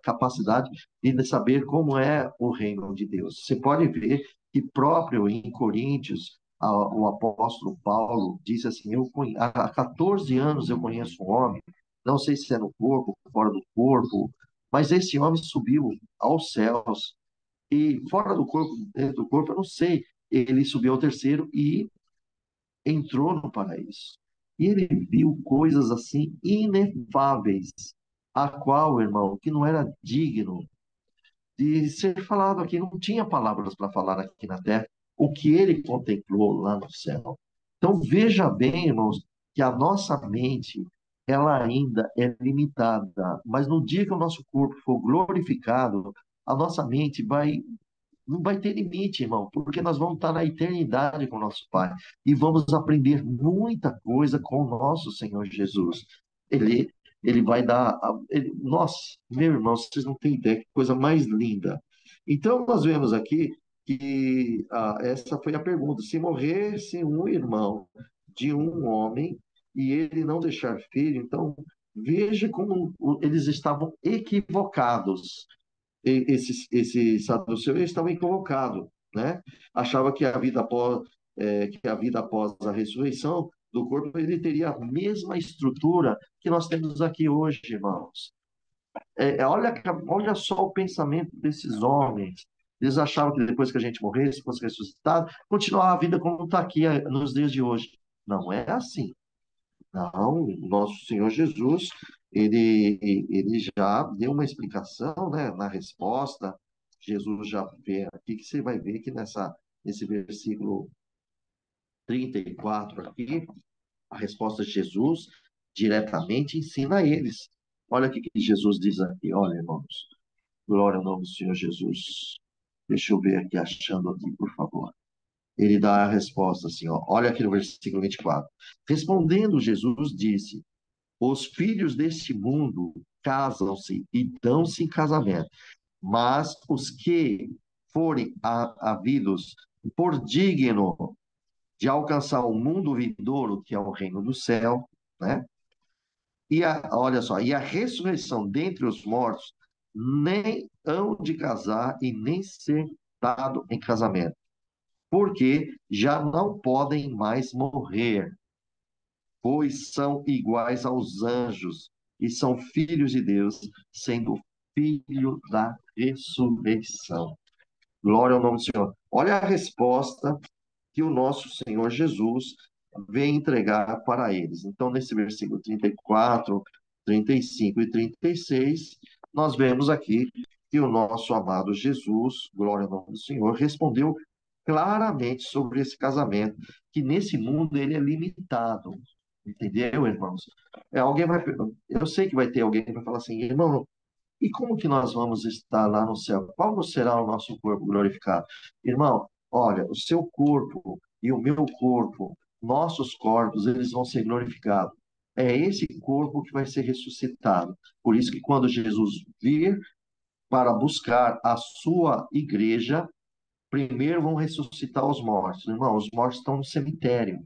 S1: capacidade de saber como é o reino de Deus. Você pode ver que próprio em Coríntios, o apóstolo Paulo disse assim, há 14 anos eu conheço um homem, não sei se é no corpo, fora do corpo, mas esse homem subiu aos céus e fora do corpo, dentro do corpo, eu não sei. Ele subiu ao terceiro e entrou no paraíso. E ele viu coisas assim inefáveis, a qual, irmão, que não era digno de ser falado aqui, não tinha palavras para falar aqui na terra, o que ele contemplou lá no céu. Então veja bem, irmãos, que a nossa mente, ela ainda é limitada, mas no dia que o nosso corpo for glorificado, a nossa mente não vai ter limite, irmão, porque nós vamos estar na eternidade com o nosso Pai e vamos aprender muita coisa com o nosso Senhor Jesus. Ele, ele vai dar. Nossa, meu irmão, vocês não têm ideia que coisa mais linda. Então, nós vemos aqui que essa foi a pergunta: se morresse um irmão de um homem e ele não deixar filho, então veja como eles estavam equivocados. Esse saduceu estava equivocado, né? Achava que a vida após a ressurreição do corpo ele teria a mesma estrutura que nós temos aqui hoje, irmãos. Olha só o pensamento desses homens. Eles achavam que depois que a gente morresse, fosse ressuscitado, continuar a vida como está aqui nos dias de hoje. Não é assim. Não, o nosso Senhor Jesus, ele já deu uma explicação, né, na resposta. Jesus já vê aqui que você vai ver que nesse versículo 34 aqui, a resposta de Jesus diretamente ensina a eles. Olha o que Jesus diz aqui, olha, irmãos. Glória ao nome do Senhor Jesus. Deixa eu ver aqui, achando aqui, por favor. Ele dá a resposta assim, ó. Olha aqui no versículo 24. Respondendo, Jesus disse: os filhos deste mundo casam-se e dão-se em casamento, mas os que forem havidos por digno de alcançar o mundo vindouro, que é o reino do céu, né? Olha só, e a ressurreição dentre os mortos, nem hão de casar e nem ser dado em casamento, porque já não podem mais morrer, pois são iguais aos anjos e são filhos de Deus, sendo filho da ressurreição. Glória ao nome do Senhor. Olha a resposta que o nosso Senhor Jesus vem entregar para eles. Então, nesse versículo 34, 35 e 36, nós vemos aqui que o nosso amado Jesus, glória ao nome do Senhor, respondeu claramente sobre esse casamento, que nesse mundo ele é limitado. Entendeu, irmãos? Alguém vai, eu sei que vai ter alguém que vai falar assim, irmão, e como que nós vamos estar lá no céu? Qual será o nosso corpo glorificado? Irmão, olha, o seu corpo e o meu corpo, nossos corpos, eles vão ser glorificados. É esse corpo que vai ser ressuscitado. Por isso que quando Jesus vir para buscar a sua igreja, primeiro vão ressuscitar os mortos. Irmão, os mortos estão no cemitério.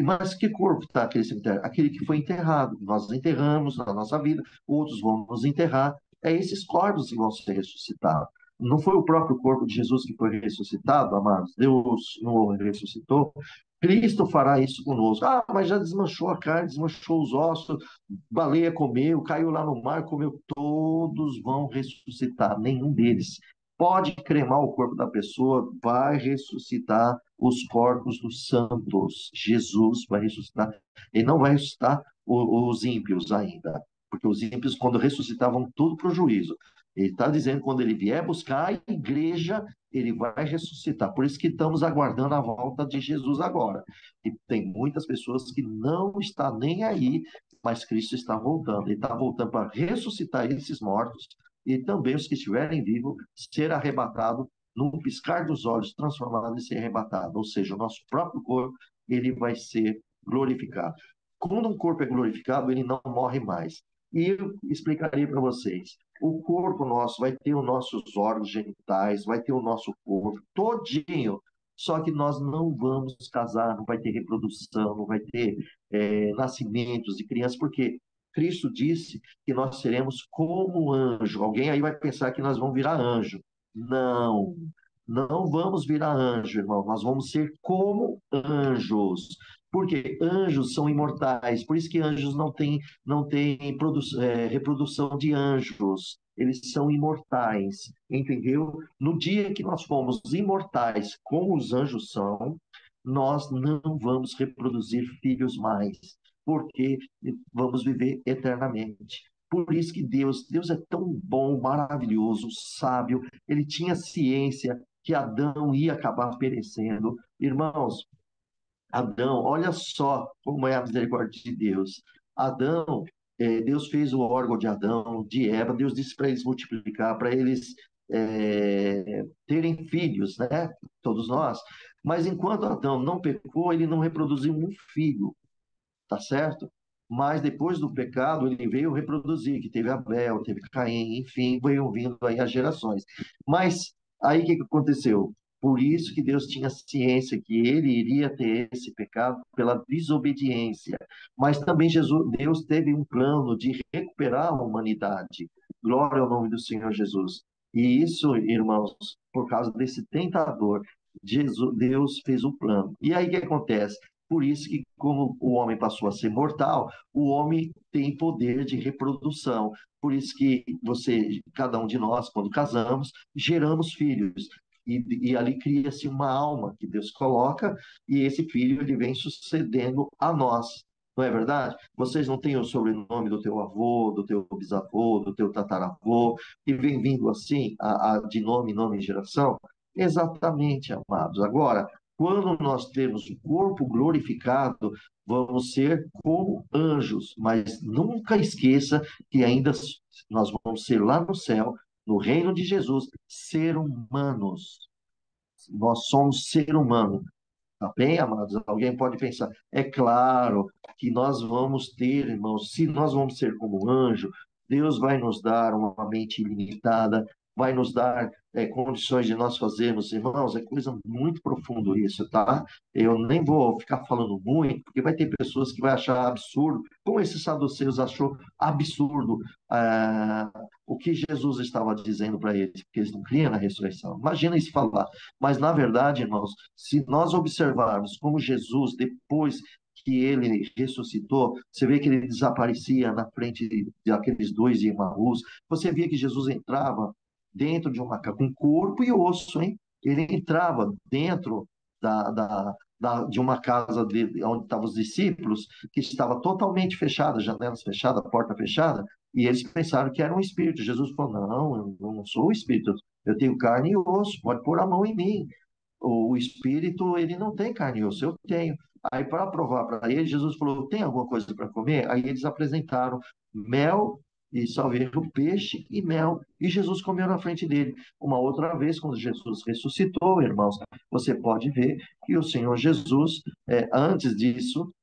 S1: Mas que corpo está aquele cemitério? Aquele que foi enterrado. Nós enterramos na nossa vida, outros vão nos enterrar. É esses corpos que vão ser ressuscitados. Não foi o próprio corpo de Jesus que foi ressuscitado, amados? Deus não o ressuscitou. Cristo fará isso conosco. Ah, mas já desmanchou a carne, desmanchou os ossos, baleia comeu, caiu lá no mar, comeu. Todos vão ressuscitar, nenhum deles pode cremar o corpo da pessoa, vai ressuscitar os corpos dos santos. Jesus vai ressuscitar. Ele não vai ressuscitar os ímpios ainda, porque os ímpios, quando ressuscitavam, tudo para o juízo. Ele está dizendo que quando ele vier buscar a igreja, ele vai ressuscitar. Por isso que estamos aguardando a volta de Jesus agora. E tem muitas pessoas que não estão nem aí, mas Cristo está voltando. Ele está voltando para ressuscitar esses mortos e também os que estiverem vivos ser arrebatado num piscar dos olhos, transformado e ser arrebatado. Ou seja, o nosso próprio corpo, ele vai ser glorificado. Quando um corpo é glorificado, ele não morre mais. E eu explicarei para vocês. O corpo nosso vai ter os nossos órgãos genitais, vai ter o nosso corpo todinho. Só que nós não vamos casar, não vai ter reprodução, não vai ter nascimentos de crianças, porque Cristo disse que nós seremos como anjo. Alguém aí vai pensar que nós vamos virar anjo. Não, não vamos virar anjo, irmão. Nós vamos ser como anjos. Porque anjos são imortais. Por isso que anjos não têm reprodução de anjos. Eles são imortais, entendeu? No dia que nós formos imortais, como os anjos são, nós não vamos reproduzir filhos mais, porque vamos viver eternamente. Por isso que Deus é tão bom, maravilhoso, sábio, ele tinha ciência que Adão ia acabar perecendo. Irmãos, Adão, olha só como é a misericórdia de Deus. Adão, Deus fez o órgão de Adão, de Eva, Deus disse para eles multiplicar, para eles terem filhos, né? Todos nós. Mas enquanto Adão não pecou, ele não reproduziu um filho, tá certo? Mas depois do pecado, ele veio reproduzir, que teve Abel, teve Caim, enfim, veio vindo aí as gerações. Mas aí o que que aconteceu? Por isso que Deus tinha ciência que ele iria ter esse pecado pela desobediência. Mas também Deus teve um plano de recuperar a humanidade. Glória ao nome do Senhor Jesus. E isso, irmãos, por causa desse tentador, Deus fez um plano. E aí o que acontece? Por isso que, como o homem passou a ser mortal, o homem tem poder de reprodução. Por isso que cada um de nós, quando casamos, geramos filhos. E ali cria-se uma alma que Deus coloca, e esse filho ele vem sucedendo a nós. Não é verdade? Vocês não têm o sobrenome do teu avô, do teu bisavô, do teu tataravô, e vem vindo assim, de nome em nome em geração? Exatamente, amados. Agora, quando nós temos o corpo glorificado, vamos ser como anjos, mas nunca esqueça que ainda nós vamos ser lá no céu, no reino de Jesus, ser humanos. Nós somos ser humano. Tá bem, amados? Alguém pode pensar, é claro que nós vamos ter, irmãos, se nós vamos ser como anjo, Deus vai nos dar uma mente ilimitada, vai nos dar condições de nós fazermos, irmãos, é coisa muito profunda isso, tá? Eu nem vou ficar falando muito, porque vai ter pessoas que vão achar absurdo, como esses saduceus achou absurdo o que Jesus estava dizendo para eles, porque eles não criam na ressurreição. Imagina isso falar. Mas, na verdade, irmãos, se nós observarmos como Jesus, depois que ele ressuscitou, você vê que ele desaparecia na frente daqueles dois de Emaús, você via que Jesus entrava dentro de uma casa, com corpo e osso, hein? Ele entrava dentro de uma casa onde estavam os discípulos, que estava totalmente fechada, janelas fechadas, porta fechada, e eles pensaram que era um espírito. Jesus falou: não, eu não sou o espírito, eu tenho carne e osso, pode pôr a mão em mim. O espírito, ele não tem carne e osso, eu tenho. Aí, para provar para ele, Jesus falou: tem alguma coisa para comer? Aí eles apresentaram mel e salveiro, peixe e mel. E Jesus comeu na frente dele. Uma outra vez, quando Jesus ressuscitou, irmãos, você pode ver que o Senhor Jesus, antes disso,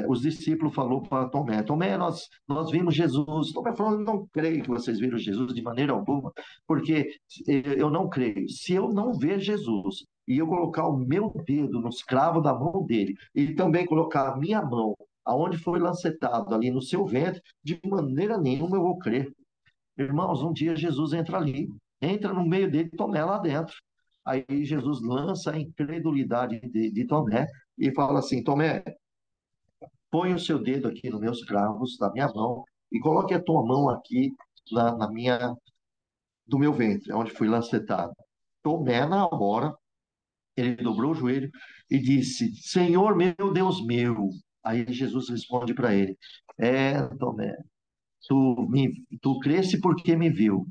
S1: os discípulos falou para Tomé: Tomé, nós vimos Jesus. Tomé falou: não creio que vocês viram Jesus de maneira alguma, porque eu não creio. Se eu não ver Jesus e eu colocar o meu dedo no escravo da mão dele e também colocar a minha mão aonde foi lancetado ali no seu ventre, de maneira nenhuma eu vou crer. Irmãos, um dia Jesus entra ali, entra no meio dele, Tomé lá dentro. Aí Jesus lança a incredulidade de Tomé e fala assim: Tomé, põe o seu dedo aqui nos meus cravos, da minha mão, e coloque a tua mão aqui do meu ventre, onde fui lancetado. Tomé, na hora, ele dobrou o joelho e disse: Senhor meu, Deus meu. Aí Jesus responde para ele: Tomé, tu cresce porque me viu,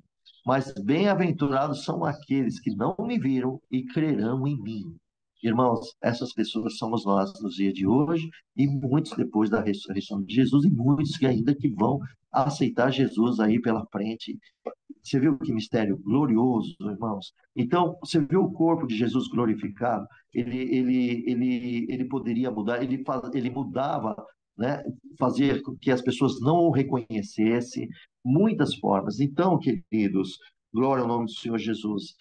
S1: mas bem-aventurados são aqueles que não me viram e crerão em mim. Irmãos, essas pessoas somos nós nos dias de hoje e muitos depois da ressurreição de Jesus e muitos que ainda que vão aceitar Jesus aí pela frente. Você viu que mistério glorioso, irmãos? Então, você viu o corpo de Jesus glorificado? Ele poderia mudar, ele mudava, né? Fazia com que as pessoas não o reconhecessem, muitas formas. Então, queridos, glória ao nome do Senhor Jesus.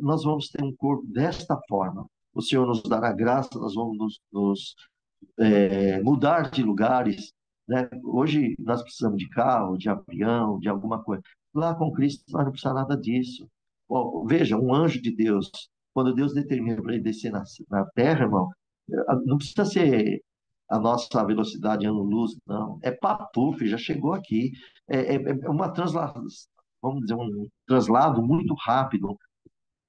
S1: Nós vamos ter um corpo desta forma. O Senhor nos dará graça, nós vamos mudar de lugares, né? Hoje nós precisamos de carro, de avião, de alguma coisa. Lá com Cristo nós não precisamos nada disso. Bom, veja, um anjo de Deus, quando Deus determina para ele descer na terra, irmão, não precisa ser a nossa velocidade ano-luz, não. É papuf, já chegou aqui. É uma vamos dizer, um translado muito rápido,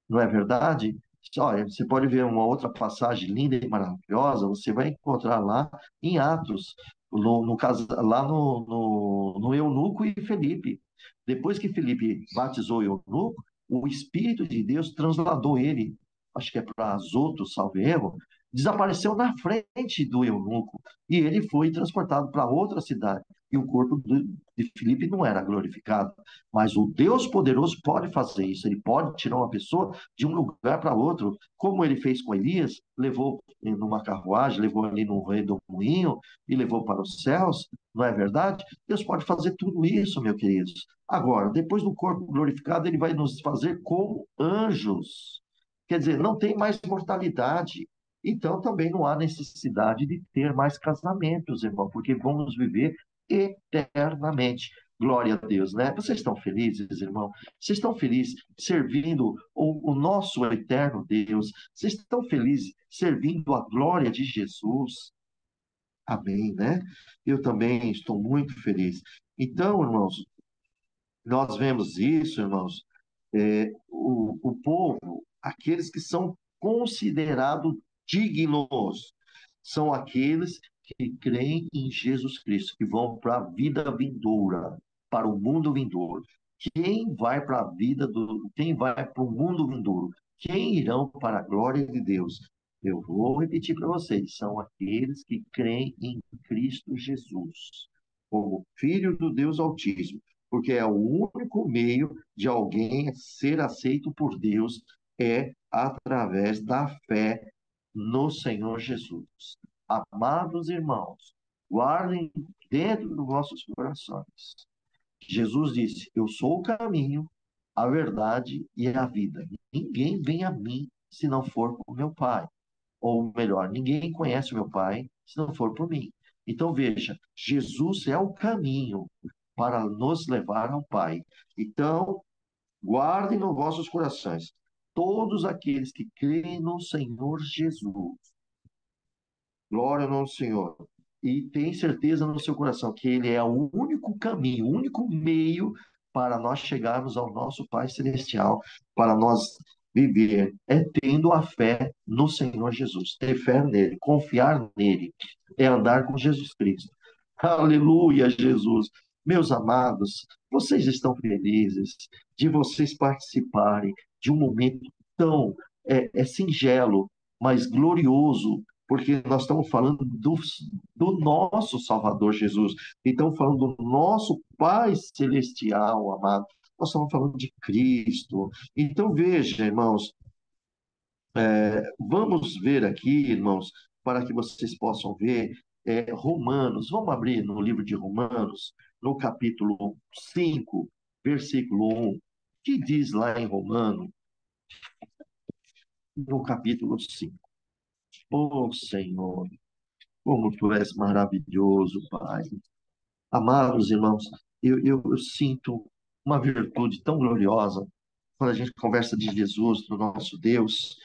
S1: não é verdade? Olha, você pode ver uma outra passagem linda e maravilhosa, você vai encontrar lá em Atos, no caso, lá no Eunuco e Felipe. Depois que Felipe batizou o Eunuco, o Espírito de Deus transladou ele, acho que é para Azoto, salvo erro, desapareceu na frente do Eunuco, e ele foi transportado para outra cidade. E o corpo de Felipe não era glorificado. Mas o Deus poderoso pode fazer isso. Ele pode tirar uma pessoa de um lugar para outro, como ele fez com Elias, levou numa carruagem, levou ali no redemoinho e levou para os céus, não é verdade? Deus pode fazer tudo isso, meus queridos. Agora, depois do corpo glorificado, ele vai nos fazer como anjos. Quer dizer, não tem mais mortalidade. Então, também não há necessidade de ter mais casamentos, irmão, porque vamos viver eternamente. Glória a Deus, né? Vocês estão felizes, irmão? Vocês estão felizes servindo o nosso eterno Deus? Vocês estão felizes servindo a glória de Jesus? Amém, né? Eu também estou muito feliz. Então, irmãos, nós vemos isso, irmãos, o povo, aqueles que são considerados dignos, são aqueles que creem em Jesus Cristo, que vão para a vida vindoura, para o mundo vindouro. Quem vai para o mundo vindouro? Quem irão para a glória de Deus? Eu vou repetir para vocês, são aqueles que creem em Cristo Jesus, como Filho do Deus Altíssimo, porque é o único meio de alguém ser aceito por Deus é através da fé no Senhor Jesus. Amados irmãos, guardem dentro dos vossos corações. Jesus disse: Eu sou o caminho, a verdade e a vida. Ninguém vem a mim se não for por meu Pai. Ou melhor, ninguém conhece o meu Pai se não for por mim. Então veja, Jesus é o caminho para nos levar ao Pai. Então, guardem nos vossos corações todos aqueles que creem no Senhor Jesus. Glória ao Senhor. E tem certeza no seu coração que Ele é o único caminho, o único meio para nós chegarmos ao nosso Pai Celestial, para nós viver, é tendo a fé no Senhor Jesus, ter fé nele, confiar nele, é andar com Jesus Cristo. Aleluia, Jesus. Meus amados, vocês estão felizes de vocês participarem de um momento tão singelo, mas glorioso, porque nós estamos falando do nosso Salvador Jesus, e estamos falando do nosso Pai Celestial, amado. Nós estamos falando de Cristo. Então, veja, irmãos, vamos ver aqui, irmãos, para que vocês possam ver, Romanos. Vamos abrir no livro de Romanos, no capítulo 5, versículo 1, que diz lá em Romanos, no capítulo 5. Oh, Senhor, como tu és maravilhoso, Pai. Amados irmãos, eu sinto uma virtude tão gloriosa quando a gente conversa de Jesus, do nosso Deus.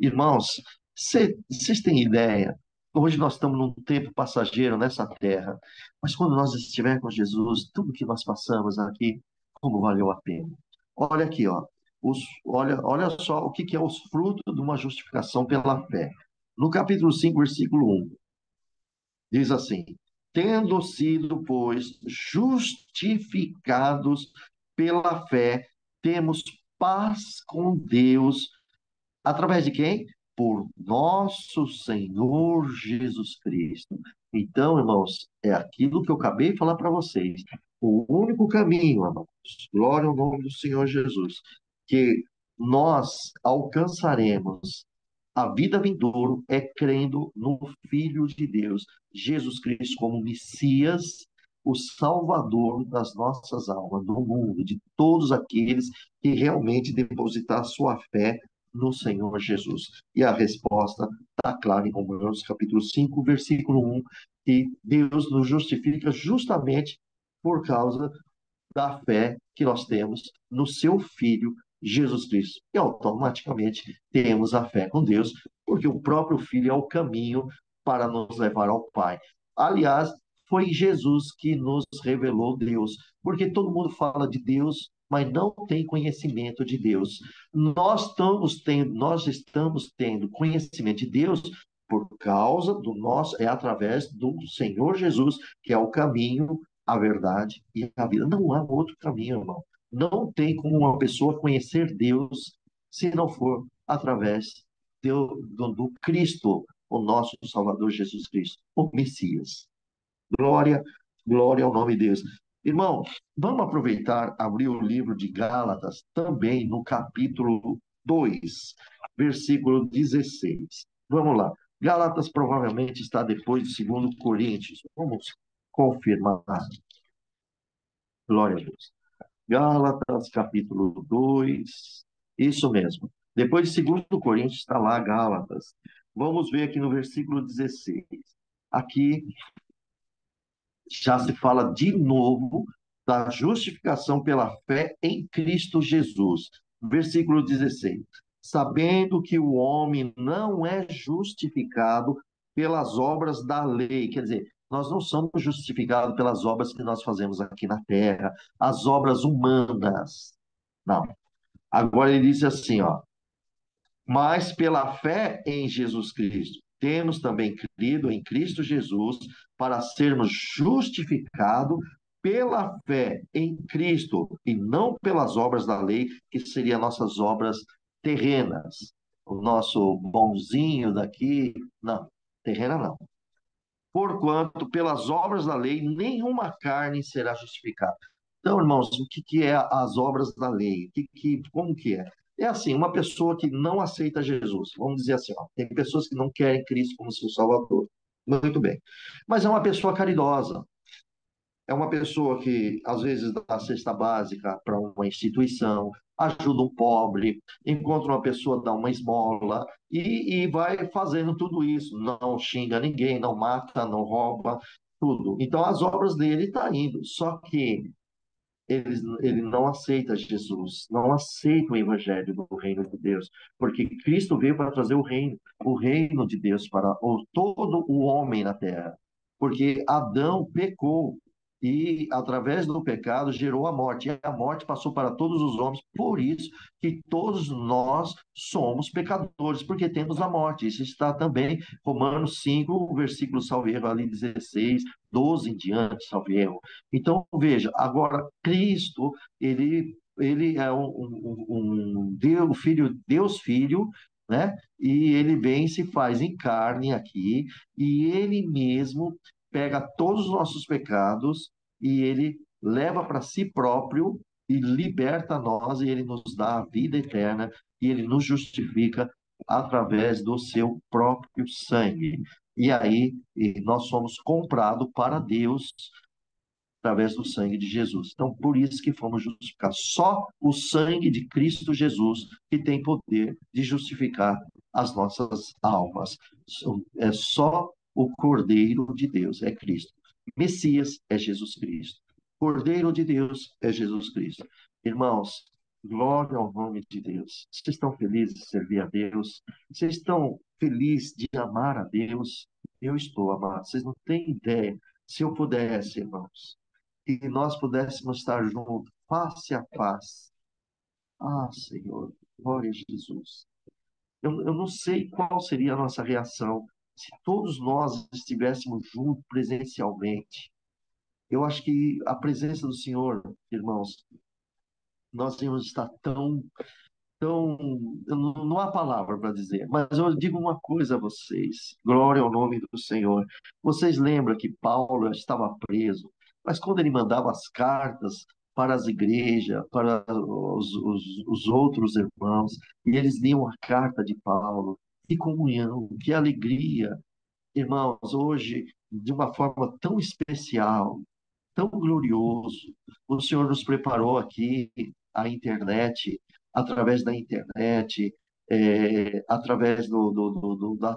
S1: Irmãos, vocês têm ideia? Hoje nós estamos num tempo passageiro nessa terra, mas quando nós estivermos com Jesus, tudo que nós passamos aqui, como valeu a pena. Olha aqui, ó. Olha só o que é os frutos de uma justificação pela fé. No capítulo 5, versículo 1. Diz assim: tendo sido, pois, justificados pela fé, temos paz com Deus, através de quem? Por nosso Senhor Jesus Cristo. Então, irmãos, é aquilo que eu acabei de falar para vocês. o único caminho, amados, glória ao nome do Senhor Jesus, que nós alcançaremos a vida vindouro é crendo no Filho de Deus, Jesus Cristo, como Messias, o Salvador das nossas almas, do mundo, de todos aqueles que realmente depositar sua fé no Senhor Jesus. E a resposta está clara em Romanos capítulo 5, versículo 1, que Deus nos justifica justamente por causa da fé que nós temos no seu Filho Jesus Cristo. E automaticamente temos a fé com Deus, porque o próprio Filho é o caminho para nos levar ao Pai. Aliás, foi Jesus que nos revelou Deus, porque todo mundo fala de Deus, mas não tem conhecimento de Deus. Nós estamos tendo conhecimento de Deus por causa do nosso, é através do Senhor Jesus, que é o caminho, a verdade e a vida. Não há outro caminho, irmão. Não tem como uma pessoa conhecer Deus se não for através do Cristo, o nosso Salvador Jesus Cristo, o Messias. Glória, glória ao nome de Deus. Irmão, vamos aproveitar, abrir o livro de Gálatas, também no capítulo 2, versículo 16. Vamos lá. Gálatas provavelmente está depois de 2 Coríntios. Vamos confirmar. Glória a Deus. Gálatas, capítulo 2. Isso mesmo. Depois de 2 Coríntios está lá Gálatas. Vamos ver aqui no versículo 16. Aqui já se fala de novo da justificação pela fé em Cristo Jesus. Versículo 16. Sabendo que o homem não é justificado pelas obras da lei. Quer dizer, nós não somos justificados pelas obras que nós fazemos aqui na terra, as obras humanas. Não. Agora ele diz assim, ó, mas pela fé em Jesus Cristo. Temos também crido em Cristo Jesus para sermos justificados pela fé em Cristo e não pelas obras da lei, que seriam nossas obras terrenas. O nosso bonzinho daqui, não, terrena não. Porquanto, pelas obras da lei, nenhuma carne será justificada. Então, irmãos, o que que é as obras da lei? Como que é? É assim, uma pessoa que não aceita Jesus, vamos dizer assim, ó, tem pessoas que não querem Cristo como seu Salvador. Muito bem. Mas é uma pessoa caridosa, é uma pessoa que, às vezes, dá a cesta básica para uma instituição, ajuda um pobre, encontra uma pessoa, dá uma esmola e vai fazendo tudo isso. Não xinga ninguém, não mata, não rouba, tudo. Então, as obras dele estão indo. Só que ele não aceita Jesus, não aceita o evangelho do reino de Deus, porque Cristo veio para trazer o reino de Deus para todo o homem na terra. Porque Adão pecou e, através do pecado, gerou a morte. E a morte passou para todos os homens. Por isso que todos nós somos pecadores, porque temos a morte. Isso está também Romanos 5, versículo, salvo erro, ali 16, 12 em diante, salvo erro. Então, veja, agora Cristo, ele é Deus Filho, Deus Filho, né? E ele vem e se faz em carne aqui, e ele mesmo pega todos os nossos pecados e ele leva para si próprio e liberta nós, e ele nos dá a vida eterna, e ele nos justifica através do seu próprio sangue. E aí, nós somos comprados para Deus através do sangue de Jesus. Então, por isso que fomos justificados. Só o sangue de Cristo Jesus que tem poder de justificar as nossas almas. É só o Cordeiro de Deus, é Cristo. Messias é Jesus Cristo. Cordeiro de Deus é Jesus Cristo. Irmãos, glória ao nome de Deus. Vocês estão felizes de servir a Deus? Vocês estão felizes de amar a Deus? Eu estou, amado. Vocês não têm ideia. Se eu pudesse, irmãos, que nós pudéssemos estar juntos, face a face. Ah, Senhor, glória a Jesus. Eu não sei qual seria a nossa reação se todos nós estivéssemos juntos presencialmente. Eu acho que a presença do Senhor, irmãos, nós íamos estar tão, não há palavra para dizer, mas eu digo uma coisa a vocês, glória ao nome do Senhor. Vocês lembram que Paulo estava preso mas quando ele mandava as cartas para as igrejas, para os outros irmãos, e eles liam a carta de Paulo, que comunhão, que alegria. Irmãos, hoje, de uma forma tão especial, tão glorioso. O Senhor nos preparou aqui a internet, através da internet, através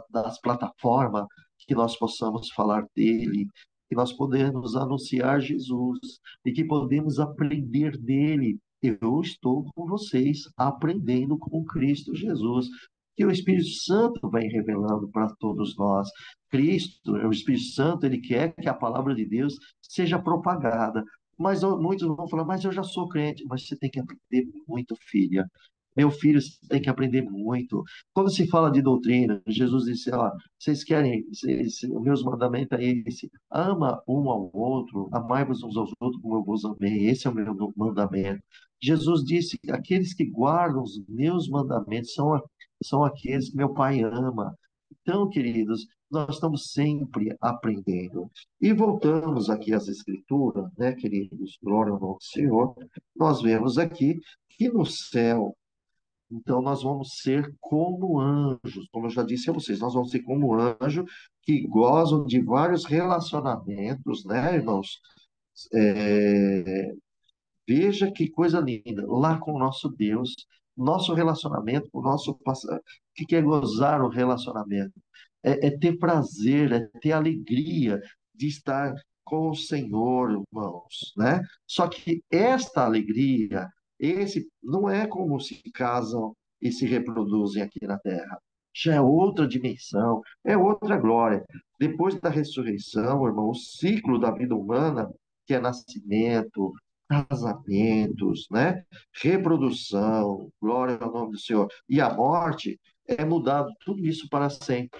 S1: das plataformas, que nós possamos falar dele, que nós podemos anunciar Jesus e que podemos aprender dele. Eu estou com vocês, aprendendo com Cristo Jesus, que o Espírito Santo vai revelando para todos nós. Cristo, o Espírito Santo, ele quer que a palavra de Deus seja propagada. Mas muitos vão falar, mas eu já sou crente. Mas você tem que aprender muito, filha. Meu filho, você tem que aprender muito. Quando se fala de doutrina, Jesus disse, ó, vocês querem, os meus mandamentos é esse, ama um ao outro, amai-vos uns aos outros como eu vos amei, esse é o meu mandamento. Jesus disse, aqueles que guardam os meus mandamentos são aqueles que meu Pai ama. Então, queridos, nós estamos sempre aprendendo. E voltamos aqui às Escrituras, né, queridos? Glória ao nome do Senhor. Nós vemos aqui que no céu, então, nós vamos ser como anjos, como eu já disse a vocês, nós vamos ser como anjos que gozam de vários relacionamentos, né, irmãos? É, Veja que coisa linda, lá com o nosso Deus, nosso relacionamento, o nosso passado, o que é gozar o relacionamento? É ter prazer, é ter alegria de estar com o Senhor, irmãos, né? Só que esta alegria, esse não é como se casam e se reproduzem aqui na Terra. Já é outra dimensão, é outra glória. Depois da ressurreição, irmão, o ciclo da vida humana, que é nascimento, casamentos, né? Reprodução, glória ao nome do Senhor, e a morte, é mudado tudo isso para sempre.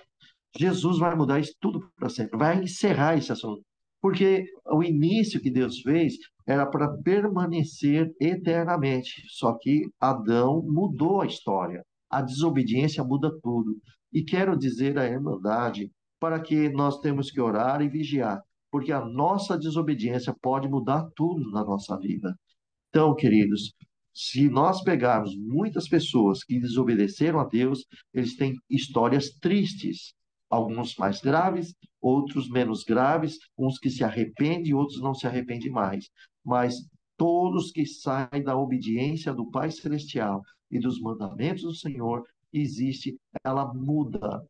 S1: Jesus vai mudar isso tudo para sempre, vai encerrar esse assunto. Porque o início que Deus fez era para permanecer eternamente. Só que Adão mudou a história. A desobediência muda tudo. E quero dizer à Irmandade para que nós temos que orar e vigiar, porque a nossa desobediência pode mudar tudo na nossa vida. Então, queridos, se nós pegarmos muitas pessoas que desobedeceram a Deus, eles têm histórias tristes, alguns mais graves, outros menos graves, uns que se arrependem, outros não se arrependem mais. Mas todos que saem da obediência do Pai Celestial e dos mandamentos do Senhor, existe, ela muda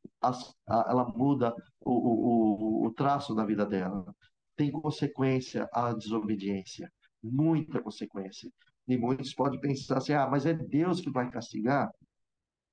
S1: o traço da vida dela. Tem consequência a desobediência, muita consequência. E muitos podem pensar assim: ah, mas é Deus que vai castigar?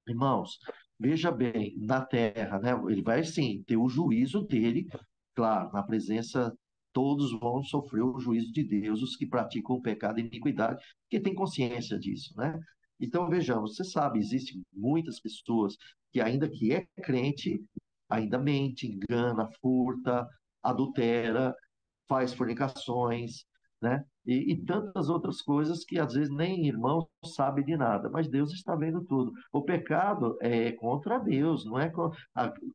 S1: Irmãos, veja bem, na terra, né? Ele vai sim ter o juízo dele, claro, na presença, todos vão sofrer o juízo de Deus, os que praticam o pecado e iniquidade, porque tem consciência disso, né? Então, vejamos, você sabe, existem muitas pessoas que, ainda que é crente, ainda mente, engana, furta, adultera, faz fornicações, né? E tantas outras coisas que às vezes nem irmão sabe de nada, mas Deus está vendo tudo. O pecado é contra Deus, não é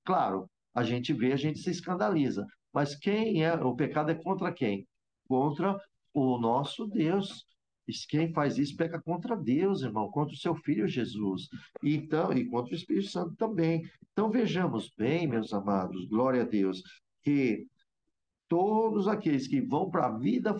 S1: claro, a gente vê, a gente se escandaliza, mas quem é, o pecado é contra quem? Contra o nosso Deus. Quem faz isso peca contra Deus, irmão, contra o seu filho Jesus. Então, e contra o Espírito Santo também. Então vejamos bem, meus amados, glória a Deus, que todos aqueles que vão para a vida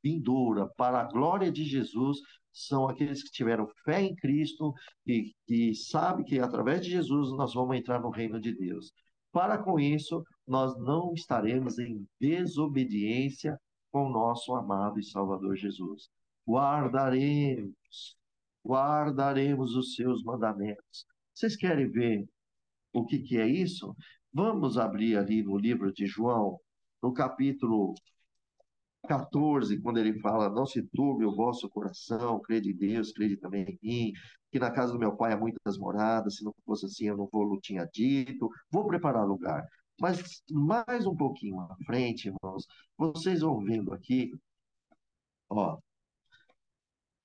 S1: vindoura, para a glória de Jesus, são aqueles que tiveram fé em Cristo e que sabem que através de Jesus nós vamos entrar no reino de Deus. Para com isso, nós não estaremos em desobediência com o nosso amado e Salvador Jesus. Guardaremos, guardaremos os seus mandamentos. Vocês querem ver o que é isso? Vamos abrir ali no livro de João, no capítulo 14, quando ele fala: Não se turbe o vosso coração, crede em Deus, crede também em mim, que na casa do meu pai há muitas moradas, se não fosse assim eu não vou, tinha dito, vou preparar lugar. Mas mais um pouquinho à frente, irmãos, vocês vão vendo aqui, ó,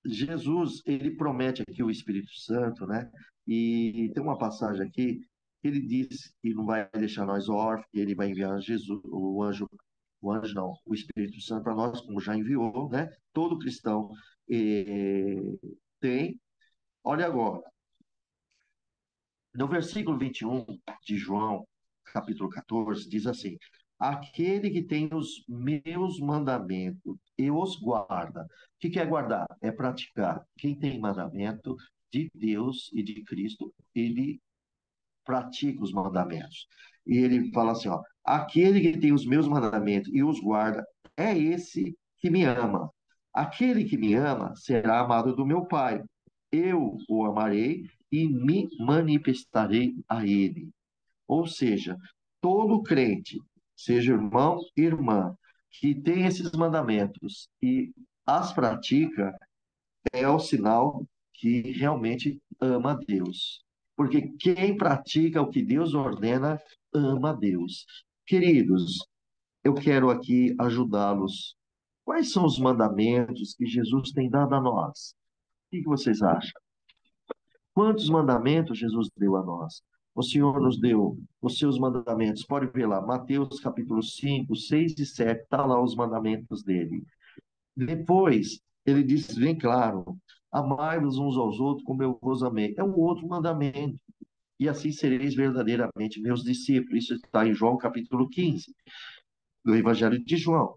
S1: Jesus, ele promete aqui o Espírito Santo, né? E tem uma passagem aqui que ele diz que não vai deixar nós órfãos, que ele vai enviar Jesus, o anjo o anjo não, o Espírito Santo para nós, como já enviou, né? Todo cristão tem. Olha agora, no versículo 21 de João, capítulo 14, diz assim: Aquele que tem os meus mandamentos e os guarda. O que é guardar? É praticar. Quem tem mandamento de Deus e de Cristo, ele pratica os mandamentos. E ele fala assim, ó, aquele que tem os meus mandamentos e os guarda, é esse que me ama. Aquele que me ama será amado do meu Pai. Eu o amarei e me manifestarei a ele. Ou seja, todo crente, seja irmão e irmã, que tem esses mandamentos e as pratica, é o sinal que realmente ama a Deus. Porque quem pratica o que Deus ordena, ama a Deus. Queridos, eu quero aqui ajudá-los. Quais são os mandamentos que Jesus tem dado a nós? O que vocês acham? Quantos mandamentos Jesus deu a nós? O Senhor nos deu os seus mandamentos. Pode ver lá, Mateus capítulo 5, 6 e 7, está lá os mandamentos dele. Depois, ele diz bem claro: amai-vos uns aos outros como eu vos amei. É um outro mandamento. E assim sereis verdadeiramente meus discípulos. Isso está em João capítulo 15 do Evangelho de João.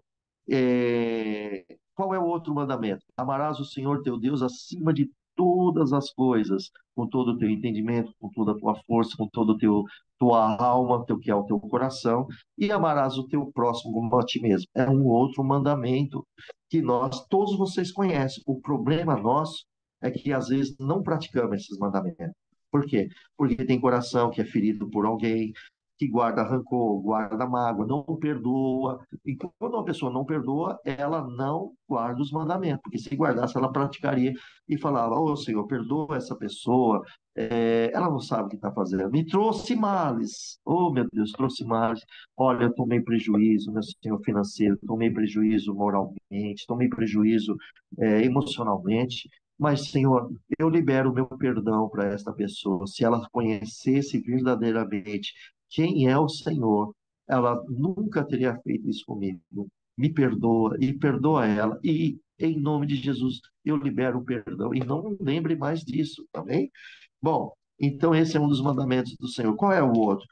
S1: Qual é o outro mandamento? Amarás o Senhor teu Deus acima de todas as coisas, com todo o teu entendimento, com toda a tua força, com toda a tua alma, teu que é o teu coração, e amarás o teu próximo como a ti mesmo. É um outro mandamento que nós, todos vocês conhecem. O problema nosso é que às vezes não praticamos esses mandamentos. Por quê? Porque tem coração que é ferido por alguém, que guarda rancor, guarda mágoa, não perdoa. E quando uma pessoa não perdoa, ela não guarda os mandamentos, porque se guardasse, ela praticaria e falava: Ô Senhor, perdoa essa pessoa, ela não sabe o que está fazendo. Me trouxe males, oh meu Deus, trouxe males. Olha, eu tomei prejuízo, meu Senhor financeiro, tomei prejuízo moralmente, tomei prejuízo emocionalmente. Mas, Senhor, eu libero o meu perdão para esta pessoa. Se ela conhecesse verdadeiramente quem é o Senhor, ela nunca teria feito isso comigo. Me perdoa e perdoa ela. E em nome de Jesus, eu libero o perdão. E não lembre mais disso, amém? Bom, então esse é um dos mandamentos do Senhor. Qual é o outro?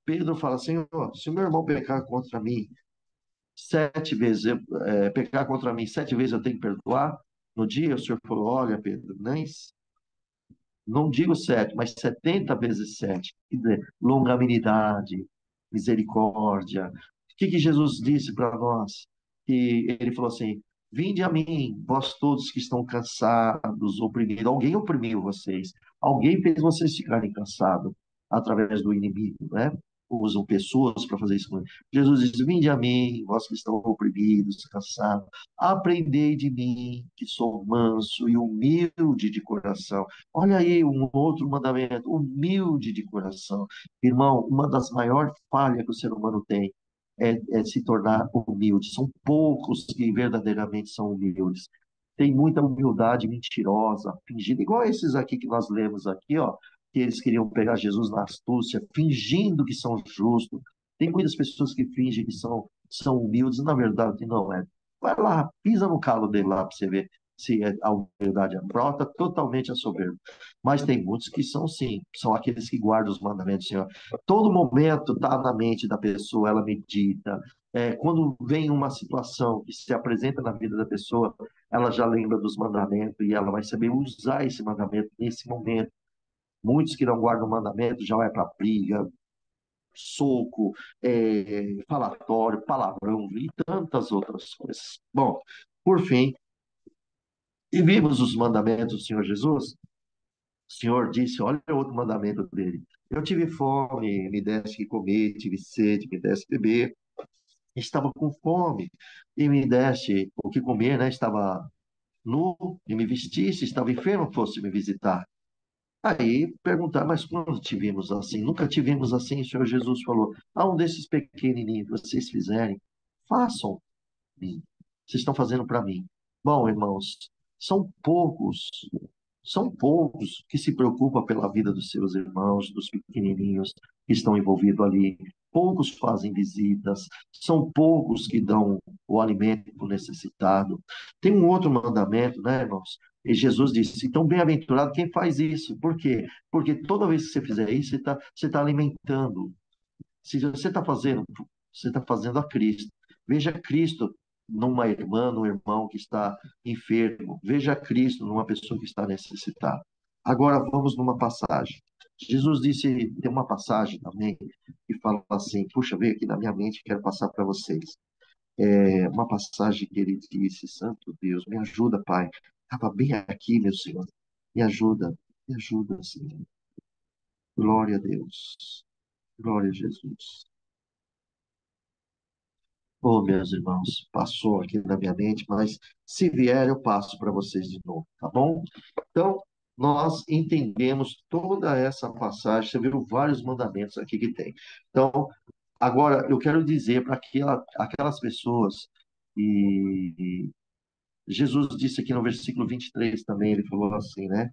S1: Pedro fala: Senhor, se o meu irmão pecar contra mim 7 vezes, pecar contra mim 7 vezes, eu tenho que perdoar? No dia, o Senhor falou: Olha, Pedro, nem não digo 7, mas 70 vezes 7. Quer dizer, longanimidade, misericórdia. O que Jesus disse para nós? Que ele falou assim: Vinde a mim, vós todos que estão cansados, oprimidos. Alguém oprimiu vocês. Alguém fez vocês ficarem cansados através do inimigo, né? Usam pessoas para fazer isso. Jesus diz: Vinde a mim, vós que estão oprimidos, cansados. Aprendei de mim, que sou manso e humilde de coração. Olha aí um outro mandamento: humilde de coração. Irmão, uma das maiores falhas que o ser humano tem é se tornar humilde. São poucos que verdadeiramente são humildes. Tem muita humildade mentirosa, fingida, igual esses aqui que nós lemos aqui, ó, que eles queriam pegar Jesus na astúcia, fingindo que são justos. Tem muitas pessoas que fingem que são humildes, na verdade não é. Vai lá, pisa no calo dele lá para você ver se a humildade brota totalmente a soberba. Mas tem muitos que são sim, são aqueles que guardam os mandamentos do Senhor. Todo momento está na mente da pessoa, ela medita. Quando vem uma situação que se apresenta na vida da pessoa, ela já lembra dos mandamentos e ela vai saber usar esse mandamento nesse momento. Muitos que não guardam o mandamento já vai para briga, soco, falatório, palavrão e tantas outras coisas. Bom, por fim, e vimos os mandamentos do Senhor Jesus. O Senhor disse: olha outro mandamento dele. Eu tive fome, me deste que comer, tive sede, me deste beber. Estava com fome e me deste o que comer, né? Estava nu e me vestiste, estava enfermo, fosse me visitar. Aí perguntar: mas quando te vimos assim? Nunca te vimos assim. O Senhor Jesus falou: a um desses pequenininhos que vocês fizerem, façam mim. Vocês estão fazendo para mim. Bom, irmãos, são poucos, são poucos que se preocupam pela vida dos seus irmãos, dos pequenininhos que estão envolvidos ali. poucos fazem visitas, são poucos que dão o alimento para o necessitado. Tem um outro mandamento, né, irmãos? E Jesus disse: então, bem-aventurado quem faz isso. Por quê? Porque toda vez que você fizer isso, você tá alimentando. Se você está fazendo a Cristo. Veja Cristo numa irmã, num irmão que está enfermo. Veja Cristo numa pessoa que está necessitada. Agora vamos numa passagem. Jesus disse, tem uma passagem também que fala assim, puxa, veio aqui na minha mente, quero passar para vocês. É uma passagem que ele disse, Santo Deus, me ajuda, Pai. Estava bem aqui, meu Senhor. Me ajuda, Senhor. Glória a Deus. Glória a Jesus. Oh, meus irmãos, passou aqui na minha mente, mas se vier, eu passo para vocês de novo, tá bom? Então, nós entendemos toda essa passagem, você viu vários mandamentos aqui que tem. Então, agora eu quero dizer para aquelas pessoas, e Jesus disse aqui no versículo 23 também, ele falou assim, né?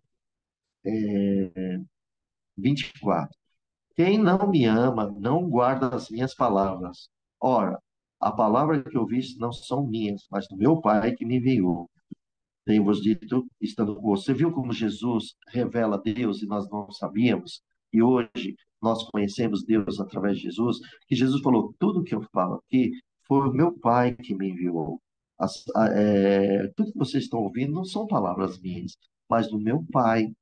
S1: 24. Quem não me ama, não guarda as minhas palavras. Ora, a palavra que ouviste não são minhas, mas do meu Pai que me enviou. Tenho-vos dito, estando com você. Viu como Jesus revela Deus e nós não sabíamos? E hoje nós conhecemos Deus através de Jesus. Que Jesus falou: tudo que eu falo aqui foi o meu Pai que me enviou. Tudo que vocês estão ouvindo não são palavras minhas, mas do meu Pai.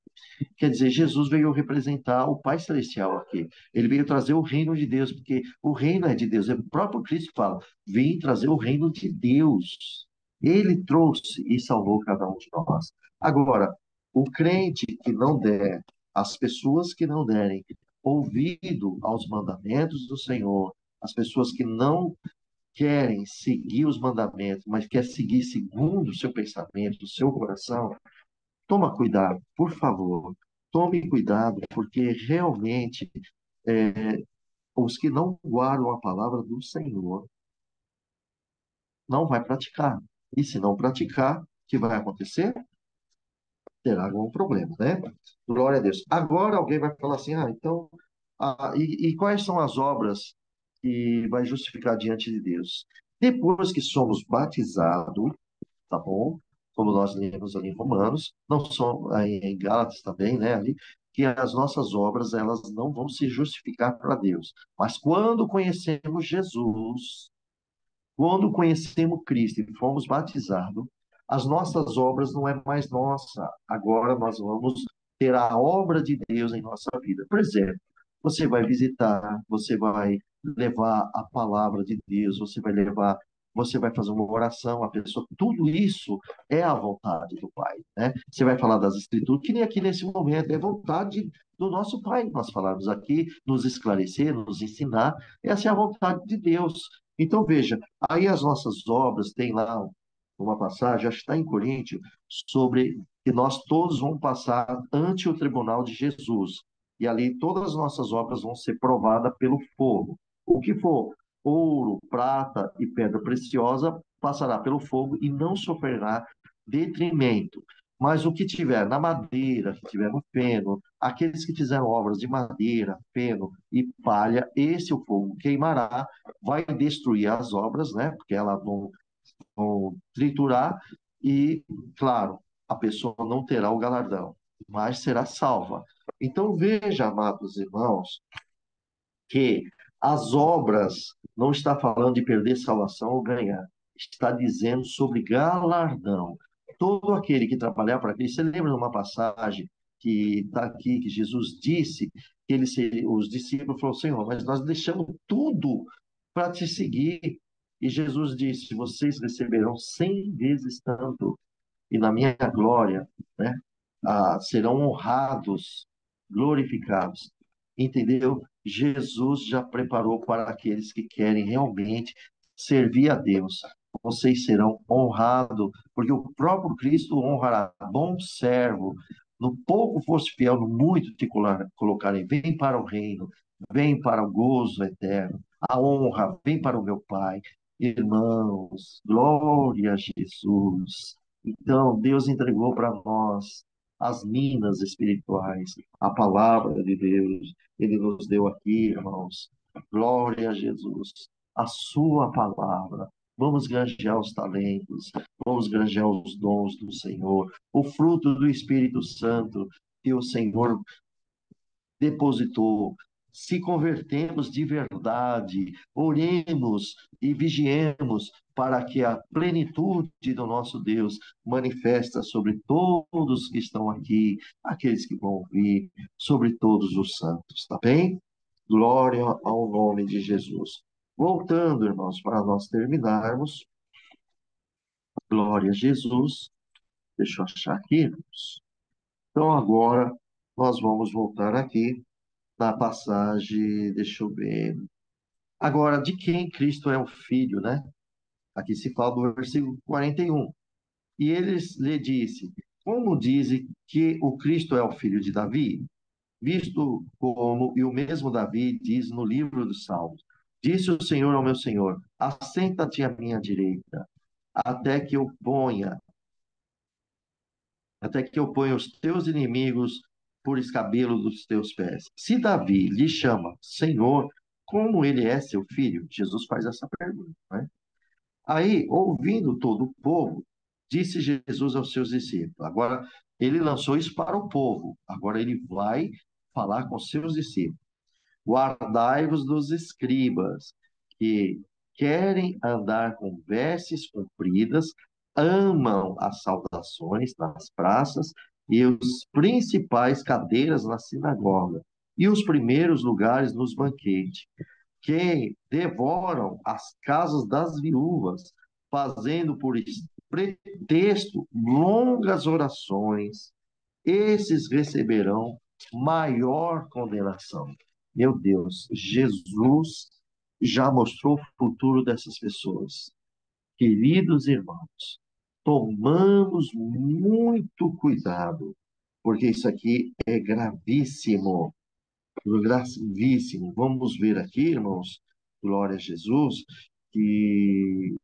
S1: Quer dizer, Jesus veio representar o Pai Celestial aqui. Ele veio trazer o reino de Deus, porque o reino é de Deus. O próprio Cristo fala: vim trazer o reino de Deus. Ele trouxe e salvou cada um de nós. Agora, o crente que não der, as pessoas que não derem ouvido aos mandamentos do Senhor, as pessoas que não querem seguir os mandamentos, mas quer seguir segundo o seu pensamento, o seu coração, toma cuidado, por favor. Tome cuidado, porque realmente os que não guardam a palavra do Senhor não vai praticar. E se não praticar, o que vai acontecer? Terá algum problema, né? Glória a Deus. Agora alguém vai falar assim, então, e quais são as obras que vai justificar diante de Deus? Depois que somos batizados, tá bom? Como nós lemos ali em Romanos, não só aí em Gálatas também, né? Ali, que as nossas obras elas não vão se justificar para Deus. Mas quando conhecemos Jesus, quando conhecemos Cristo e fomos batizados, as nossas obras não é mais nossa. Agora nós vamos ter a obra de Deus em nossa vida. Por exemplo, você vai visitar, você vai levar a palavra de Deus, você vai fazer uma oração, a pessoa, tudo isso é a vontade do Pai, né? Você vai falar das Escrituras, que nem aqui nesse momento, é vontade do nosso Pai, nós falamos aqui, nos esclarecer, nos ensinar, essa é a vontade de Deus. Então, veja, aí as nossas obras, tem lá uma passagem, acho que está em Coríntios, sobre que nós todos vamos passar ante o tribunal de Jesus. E ali todas as nossas obras vão ser provadas pelo fogo. O que for ouro, prata e pedra preciosa passará pelo fogo e não sofrerá detrimento. Mas o que tiver na madeira, que tiver no feno, aqueles que fizeram obras de madeira, feno e palha, esse o fogo queimará, vai destruir as obras, né? Porque elas vão triturar e, claro, a pessoa não terá o galardão, mas será salva. Então veja, amados irmãos, que as obras não está falando de perder salvação ou ganhar, está dizendo sobre galardão. Todo aquele que trabalhar para Cristo, você lembra de uma passagem que está aqui, que Jesus disse que os discípulos falaram, Senhor, mas nós deixamos tudo para te seguir. E Jesus disse, vocês receberão 100 vezes tanto e na minha glória, né, serão honrados, glorificados. Entendeu? Jesus já preparou para aqueles que querem realmente servir a Deus. Vocês serão honrados, porque o próprio Cristo honrará. Bom servo, no pouco fosse fiel, no muito te colocarem. Vem para o reino, vem para o gozo eterno. A honra vem para o meu Pai. Irmãos, glória a Jesus. Então, Deus entregou para nós as minas espirituais, a palavra de Deus. Ele nos deu aqui, irmãos. Glória a Jesus. A sua palavra. Vamos granjear os talentos, vamos granjear os dons do Senhor, o fruto do Espírito Santo que o Senhor depositou. Se convertemos de verdade, oremos e vigiemos para que a plenitude do nosso Deus manifesta sobre todos que estão aqui, aqueles que vão ouvir, sobre todos os santos, tá bem? Glória ao nome de Jesus. Voltando, irmãos, para nós terminarmos, glória a Jesus. Deixa eu achar aqui, irmãos. Então, agora, nós vamos voltar aqui na passagem, deixa eu ver. Agora, de quem Cristo é o filho, né? Aqui se fala do versículo 41. E eles lhe disse: Como dizem que o Cristo é o filho de Davi? Visto como, e o mesmo Davi diz no livro dos Salmos: Disse o Senhor ao meu Senhor: Assenta-te à minha direita, até que eu ponha até que eu ponha os teus inimigos por escabelo dos teus pés. Se Davi lhe chama Senhor, como ele é seu filho? Jesus faz essa pergunta, né? Aí, ouvindo todo o povo, disse Jesus aos seus discípulos. Agora, ele lançou isso para o povo. Agora ele vai falar com seus discípulos. Guardai-vos dos escribas, que querem andar com vestes compridas, amam as saudações nas praças e os principais cadeiras na sinagoga, e os primeiros lugares nos banquetes, que devoram as casas das viúvas, fazendo por pretexto longas orações. Esses receberão maior condenação. Meu Deus, Jesus já mostrou o futuro dessas pessoas. Queridos irmãos, tomamos muito cuidado, porque isso aqui é gravíssimo, gravíssimo. Vamos ver aqui, irmãos, glória a Jesus, que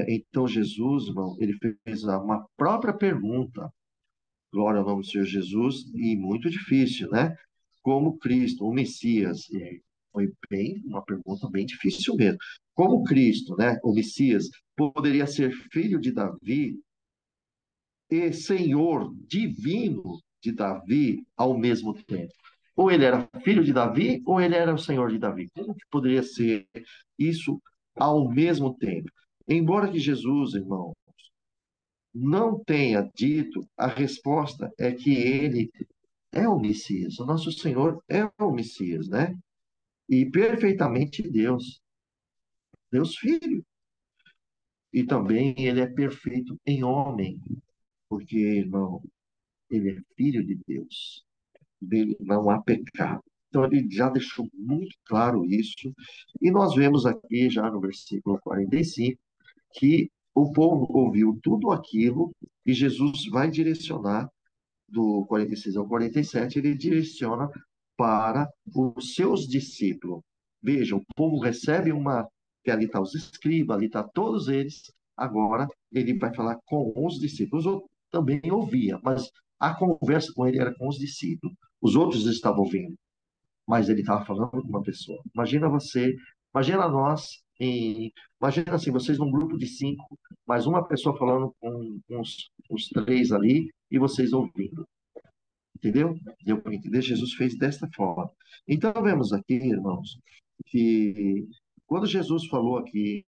S1: então Jesus, irmão, ele fez uma própria pergunta. Glória ao nome do Senhor Jesus, e muito difícil, né? Como Cristo, o Messias, e foi bem, uma pergunta bem difícil mesmo. Como Cristo, né, o Messias, poderia ser filho de Davi e Senhor divino de Davi ao mesmo tempo? Ou ele era filho de Davi, ou ele era o Senhor de Davi? Como que poderia ser isso ao mesmo tempo? Embora que Jesus, irmão, não tenha dito, a resposta é que ele é o Messias. O nosso Senhor é o Messias, né? E perfeitamente Deus, Deus Filho. E também ele é perfeito em homem, porque, irmão, ele é filho de Deus. Dele não há pecado. Então ele já deixou muito claro isso. E nós vemos aqui já no versículo 45 que o povo ouviu tudo aquilo e Jesus vai direcionar do 46 ao 47, ele direciona para os seus discípulos. Vejam, o povo recebe uma, que ali está os escribas, ali está todos eles, agora ele vai falar com os discípulos. Os outros também ouvia, mas a conversa com ele era com os discípulos. Os outros estavam ouvindo, mas ele estava falando com uma pessoa. Imagina você, imagina nós, imagina assim, vocês num grupo de 5, mais uma pessoa falando com os três ali e vocês ouvindo. Entendeu? Deu para entender? Jesus fez desta forma. Então, vemos aqui, irmãos, que quando Jesus falou aqui,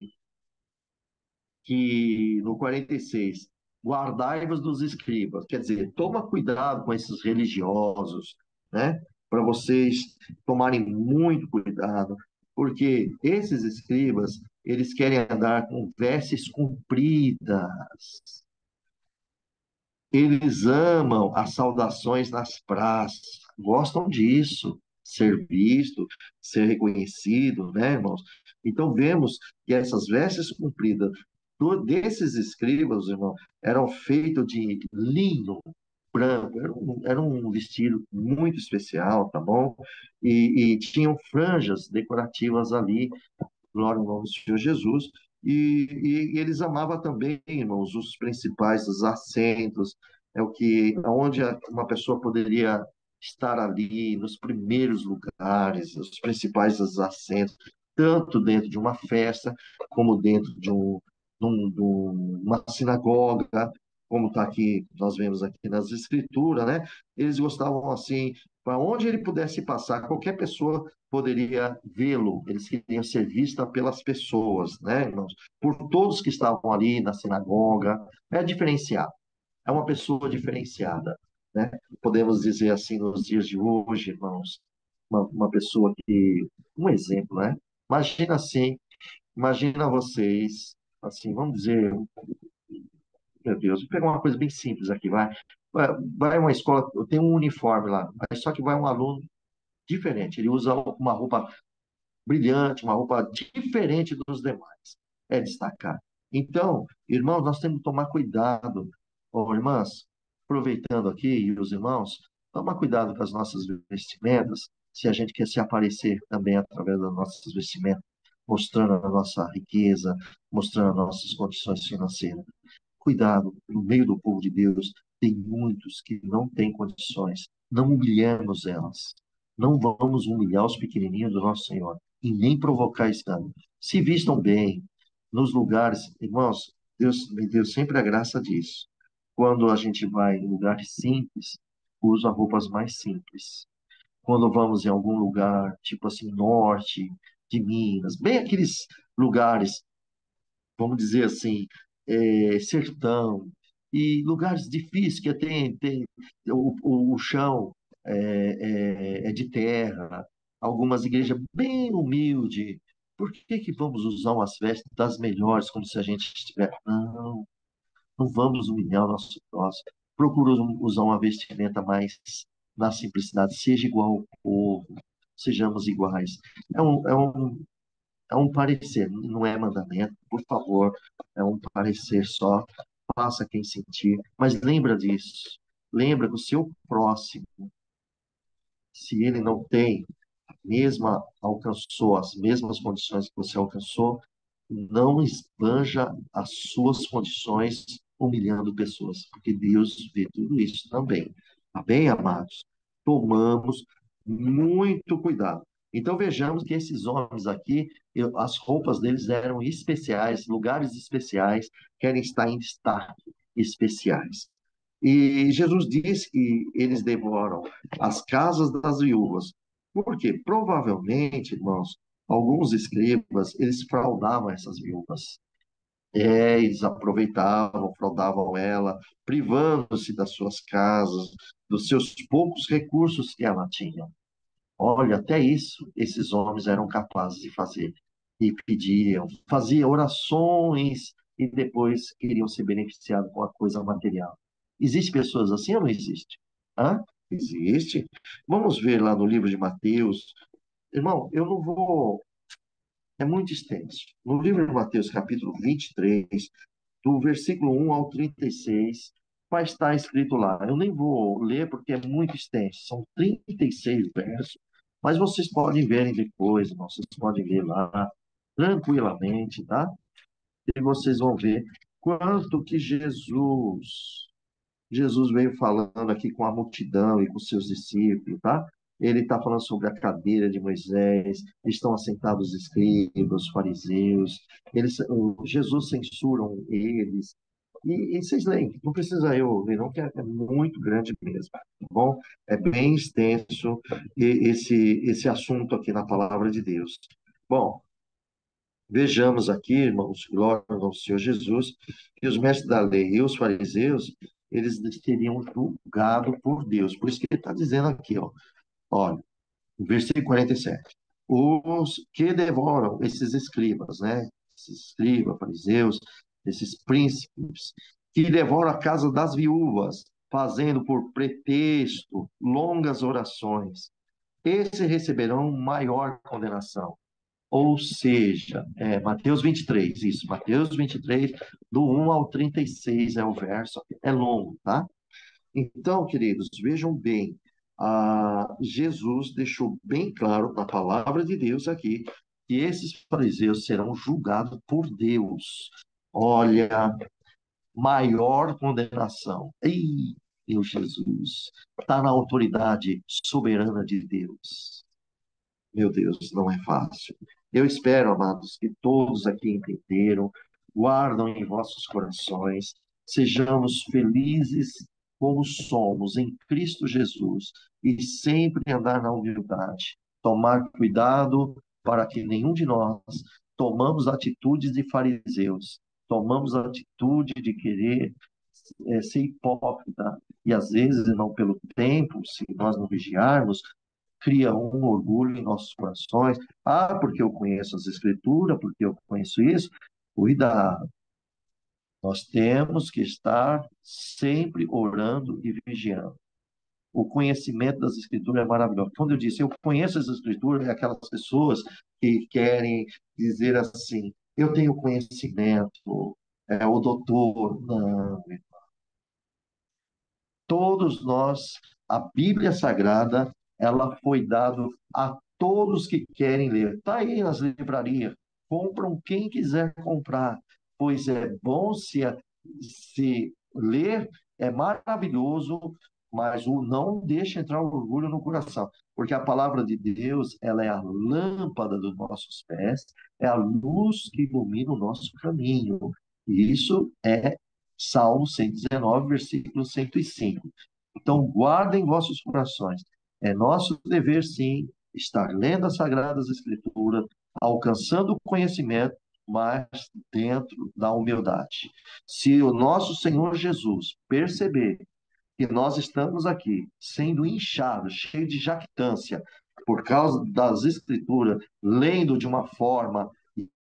S1: que no 46, guardai-vos dos escribas, quer dizer, toma cuidado com esses religiosos, né? Para vocês tomarem muito cuidado, porque esses escribas, eles querem andar com vestes compridas, eles amam as saudações nas praças, gostam disso, ser visto, ser reconhecido, né, irmãos? Então vemos que essas vestes compridas desses escribas, irmão, eram feitas de linho branco, era um vestido muito especial, tá bom? E tinham franjas decorativas ali, glória ao nome do Senhor Jesus. E eles amavam também, irmãos, os principais, os assentos, é o que, onde uma pessoa poderia estar ali nos primeiros lugares, nos principais assentos, tanto dentro de uma festa, como dentro de uma sinagoga, como está aqui, nós vemos aqui nas escrituras, né? Eles gostavam assim, para onde ele pudesse passar, qualquer pessoa poderia vê-lo, eles queriam ser vistos pelas pessoas, né, irmãos? Por todos que estavam ali na sinagoga, é diferenciado, é uma pessoa diferenciada, né? Podemos dizer assim nos dias de hoje, irmãos, uma pessoa que, um exemplo, né? Imagina assim, imagina vocês, assim, vamos dizer, meu Deus, vou pegar uma coisa bem simples aqui, vai. Vai uma escola, tem um uniforme lá, mas só que vai um aluno diferente, ele usa uma roupa brilhante, uma roupa diferente dos demais. É destacar. Então, irmãos, nós temos que tomar cuidado. Ô, irmãs, aproveitando aqui, e os irmãos, tomar cuidado com as nossas vestimentas, se a gente quer se aparecer também através das nossas vestimentas, mostrando a nossa riqueza, mostrando as nossas condições financeiras. Cuidado, no meio do povo de Deus, tem muitos que não têm condições. Não humilhemos elas. Não vamos humilhar os pequenininhos do nosso Senhor e nem provocar escândalo. Se vistam bem nos lugares, irmãos, Deus me deu sempre a graça disso. Quando a gente vai em lugares simples, usa roupas mais simples. Quando vamos em algum lugar, tipo assim, norte de Minas, bem aqueles lugares, vamos dizer assim, sertão, e lugares difíceis que tem o chão é de terra, algumas igrejas bem humildes. Por que que vamos usar umas vestes das melhores, como se a gente estivesse? Não, não vamos humilhar o nosso próximo. Procura usar uma vestimenta mais na simplicidade, seja igual ao povo, sejamos iguais. É um parecer, não é mandamento, por favor, é um parecer só, faça quem sentir, mas lembra disso, lembra que o seu próximo, se ele não tem mesma alcançou as mesmas condições que você alcançou, não esbanja as suas condições humilhando pessoas, porque Deus vê tudo isso também. Tá bem, amados? Tomamos muito cuidado. Então vejamos que esses homens aqui, as roupas deles eram especiais, lugares especiais, querem estar em destaque especiais. E Jesus diz que eles devoram as casas das viúvas. Por quê? Provavelmente, irmãos, alguns escribas, eles fraudavam essas viúvas. Eles aproveitavam, fraudavam ela, privando-se das suas casas, dos seus poucos recursos que ela tinha. Olha, até isso esses homens eram capazes de fazer. E pediam, faziam orações e depois queriam ser beneficiados com a coisa material. Existem pessoas assim ou não existe? Hã? Existe. Vamos ver lá no livro de Mateus. Irmão, eu não vou. É muito extenso. No livro de Mateus, capítulo 23, do versículo 1 ao 36, vai estar escrito lá. Eu nem vou ler porque é muito extenso, são 36 versos, mas vocês podem verem depois, vocês podem ler lá tranquilamente, tá? E vocês vão ver quanto que Jesus veio falando aqui com a multidão e com seus discípulos, tá? Ele está falando sobre a cadeira de Moisés, estão assentados os escribas, os fariseus, Jesus censuram eles, e vocês leem, não precisa eu ler, não, que é muito grande mesmo, tá bom? É bem extenso esse assunto aqui na palavra de Deus. Bom, vejamos aqui, irmãos, glória ao Senhor Jesus, que os mestres da lei e os fariseus, eles seriam julgados por Deus. Por isso que ele está dizendo aqui, ó, olha, versículo 47. Os que devoram esses escribas, né? Esses escribas, fariseus, esses príncipes, que devoram a casa das viúvas, fazendo por pretexto longas orações, esses receberão maior condenação. Ou seja, Mateus 23, isso, Mateus 23, do 1 ao 36 é o verso, é longo, tá? Então, queridos, vejam bem, Jesus deixou bem claro na palavra de Deus aqui que esses fariseus serão julgados por Deus. Olha, maior condenação. Ih, meu Jesus. Está na autoridade soberana de Deus. Meu Deus, não é fácil. Eu espero, amados, que todos aqui entenderam, guardam em vossos corações, sejamos felizes como somos em Cristo Jesus e sempre andar na humildade, tomar cuidado para que nenhum de nós tomamos atitudes de fariseus, tomamos a atitude de querer ser hipócrita e às vezes não pelo tempo, se nós não vigiarmos, cria um orgulho em nossos corações. Ah, porque eu conheço as Escrituras, porque eu conheço isso. Cuidado, nós temos que estar sempre orando e vigiando. O conhecimento das Escrituras é maravilhoso. Quando eu disse eu conheço as Escrituras, é aquelas pessoas que querem dizer assim: eu tenho conhecimento, é o doutor. Não, todos nós, a Bíblia Sagrada, ela foi dada a todos que querem ler. Está aí nas livrarias. Compram quem quiser comprar, pois é bom se ler, é maravilhoso, mas o não deixa entrar o orgulho no coração, porque a palavra de Deus, ela é a lâmpada dos nossos pés, é a luz que ilumina o nosso caminho. E isso é Salmo 119, versículo 105. Então, guardem vossos corações. É nosso dever, sim, estar lendo as Sagradas Escrituras, alcançando o conhecimento, mas dentro da humildade. Se o nosso Senhor Jesus perceber que nós estamos aqui sendo inchados, cheios de jactância, por causa das Escrituras, lendo de uma forma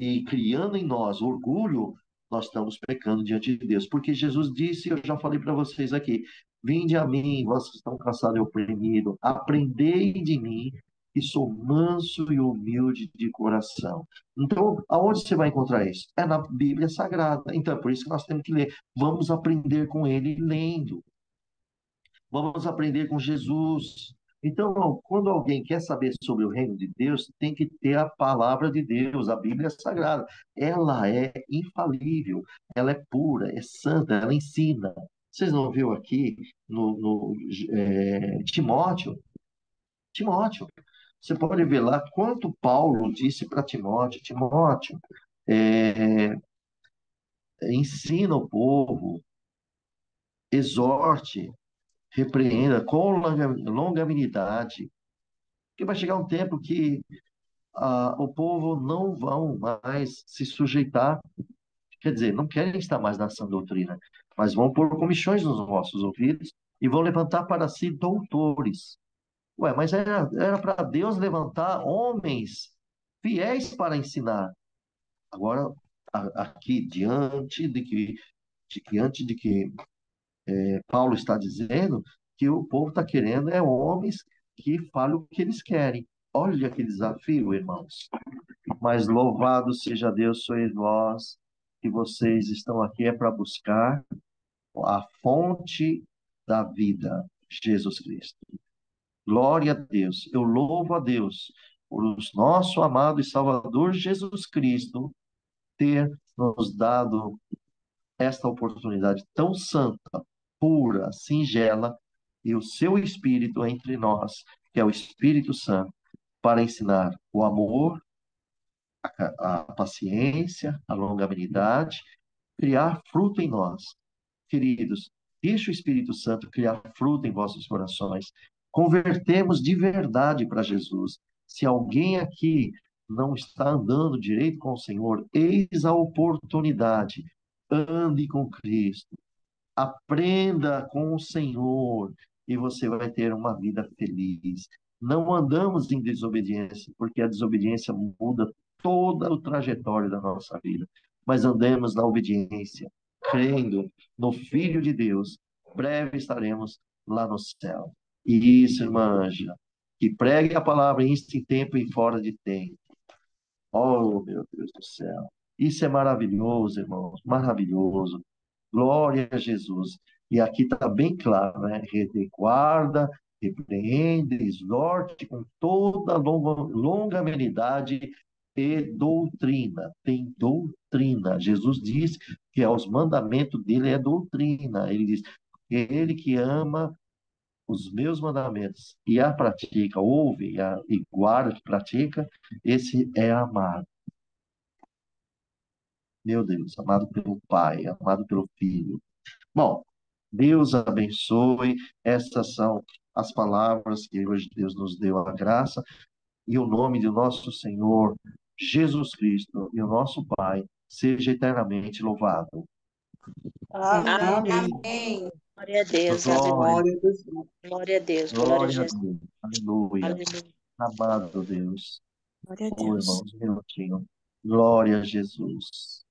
S1: e criando em nós orgulho, nós estamos pecando diante de Deus. Porque Jesus disse, eu já falei para vocês aqui: vinde a mim, vós que estão cansados e oprimidos, aprendei de mim, que sou manso e humilde de coração. Então, aonde você vai encontrar isso? É na Bíblia Sagrada. Então, é por isso que nós temos que ler. Vamos aprender com ele lendo. Vamos aprender com Jesus. Então, quando alguém quer saber sobre o reino de Deus, tem que ter a palavra de Deus, a Bíblia Sagrada. Ela é infalível, ela é pura, é santa, ela ensina. Vocês não viram aqui no Timóteo? Timóteo. Você pode ver lá quanto Paulo disse para Timóteo: Timóteo, é, ensina o povo, exorte, repreenda com longanimidade, porque vai chegar um tempo que o povo não vão mais se sujeitar, quer dizer, não querem estar mais na sã doutrina, mas vão pôr comichões nos vossos ouvidos e vão levantar para si doutores. Ué, mas era para Deus levantar homens fiéis para ensinar. Agora, aqui, diante de que Paulo está dizendo, que o povo está querendo homens que falem o que eles querem. Olha que desafio, irmãos. Mas louvado seja Deus, sois vós, que vocês estão aqui para buscar a fonte da vida, Jesus Cristo. Glória a Deus. Eu louvo a Deus por o nosso amado e Salvador Jesus Cristo ter nos dado esta oportunidade tão santa, pura, singela, e o seu Espírito entre nós, que é o Espírito Santo, para ensinar o amor, a paciência, a longanimidade, criar fruto em nós. Queridos, deixe o Espírito Santo criar fruto em vossos corações. Convertemos de verdade para Jesus. Se alguém aqui não está andando direito com o Senhor, eis a oportunidade. Ande com Cristo. Aprenda com o Senhor e você vai ter uma vida feliz. Não andamos em desobediência, porque a desobediência muda toda a trajetória da nossa vida. Mas andemos na obediência, crendo no Filho de Deus. Breve estaremos lá no céu. E isso, irmã Ângela, que pregue a palavra em tempo e fora de tempo. Oh, meu Deus do céu. Isso é maravilhoso, irmãos, maravilhoso. Glória a Jesus. E aqui está bem claro, né? Guarda, repreende, exorte com toda longanimidade e doutrina. Tem doutrina. Jesus diz que aos mandamentos dele é doutrina. Ele diz: Ele que ama os meus mandamentos e a pratica, ouve e guarda, que pratica, esse é amado. Meu Deus, amado pelo Pai, amado pelo Filho. Bom, Deus abençoe. Essas são as palavras que hoje Deus nos deu a graça e o nome do nosso Senhor Jesus Cristo e o nosso Pai seja eternamente louvado.
S2: Amém.
S3: Amém.
S2: Glória a Deus.
S1: Glória,
S3: Glória a Deus.
S2: Glória a Deus. Glória a
S1: glória a
S2: Jesus.
S1: Deus. Aleluia.
S2: Aleluia.
S1: Amado Deus.
S2: Glória a
S1: Oh,
S2: Deus.
S1: irmãos, um minutinho. Glória a Jesus.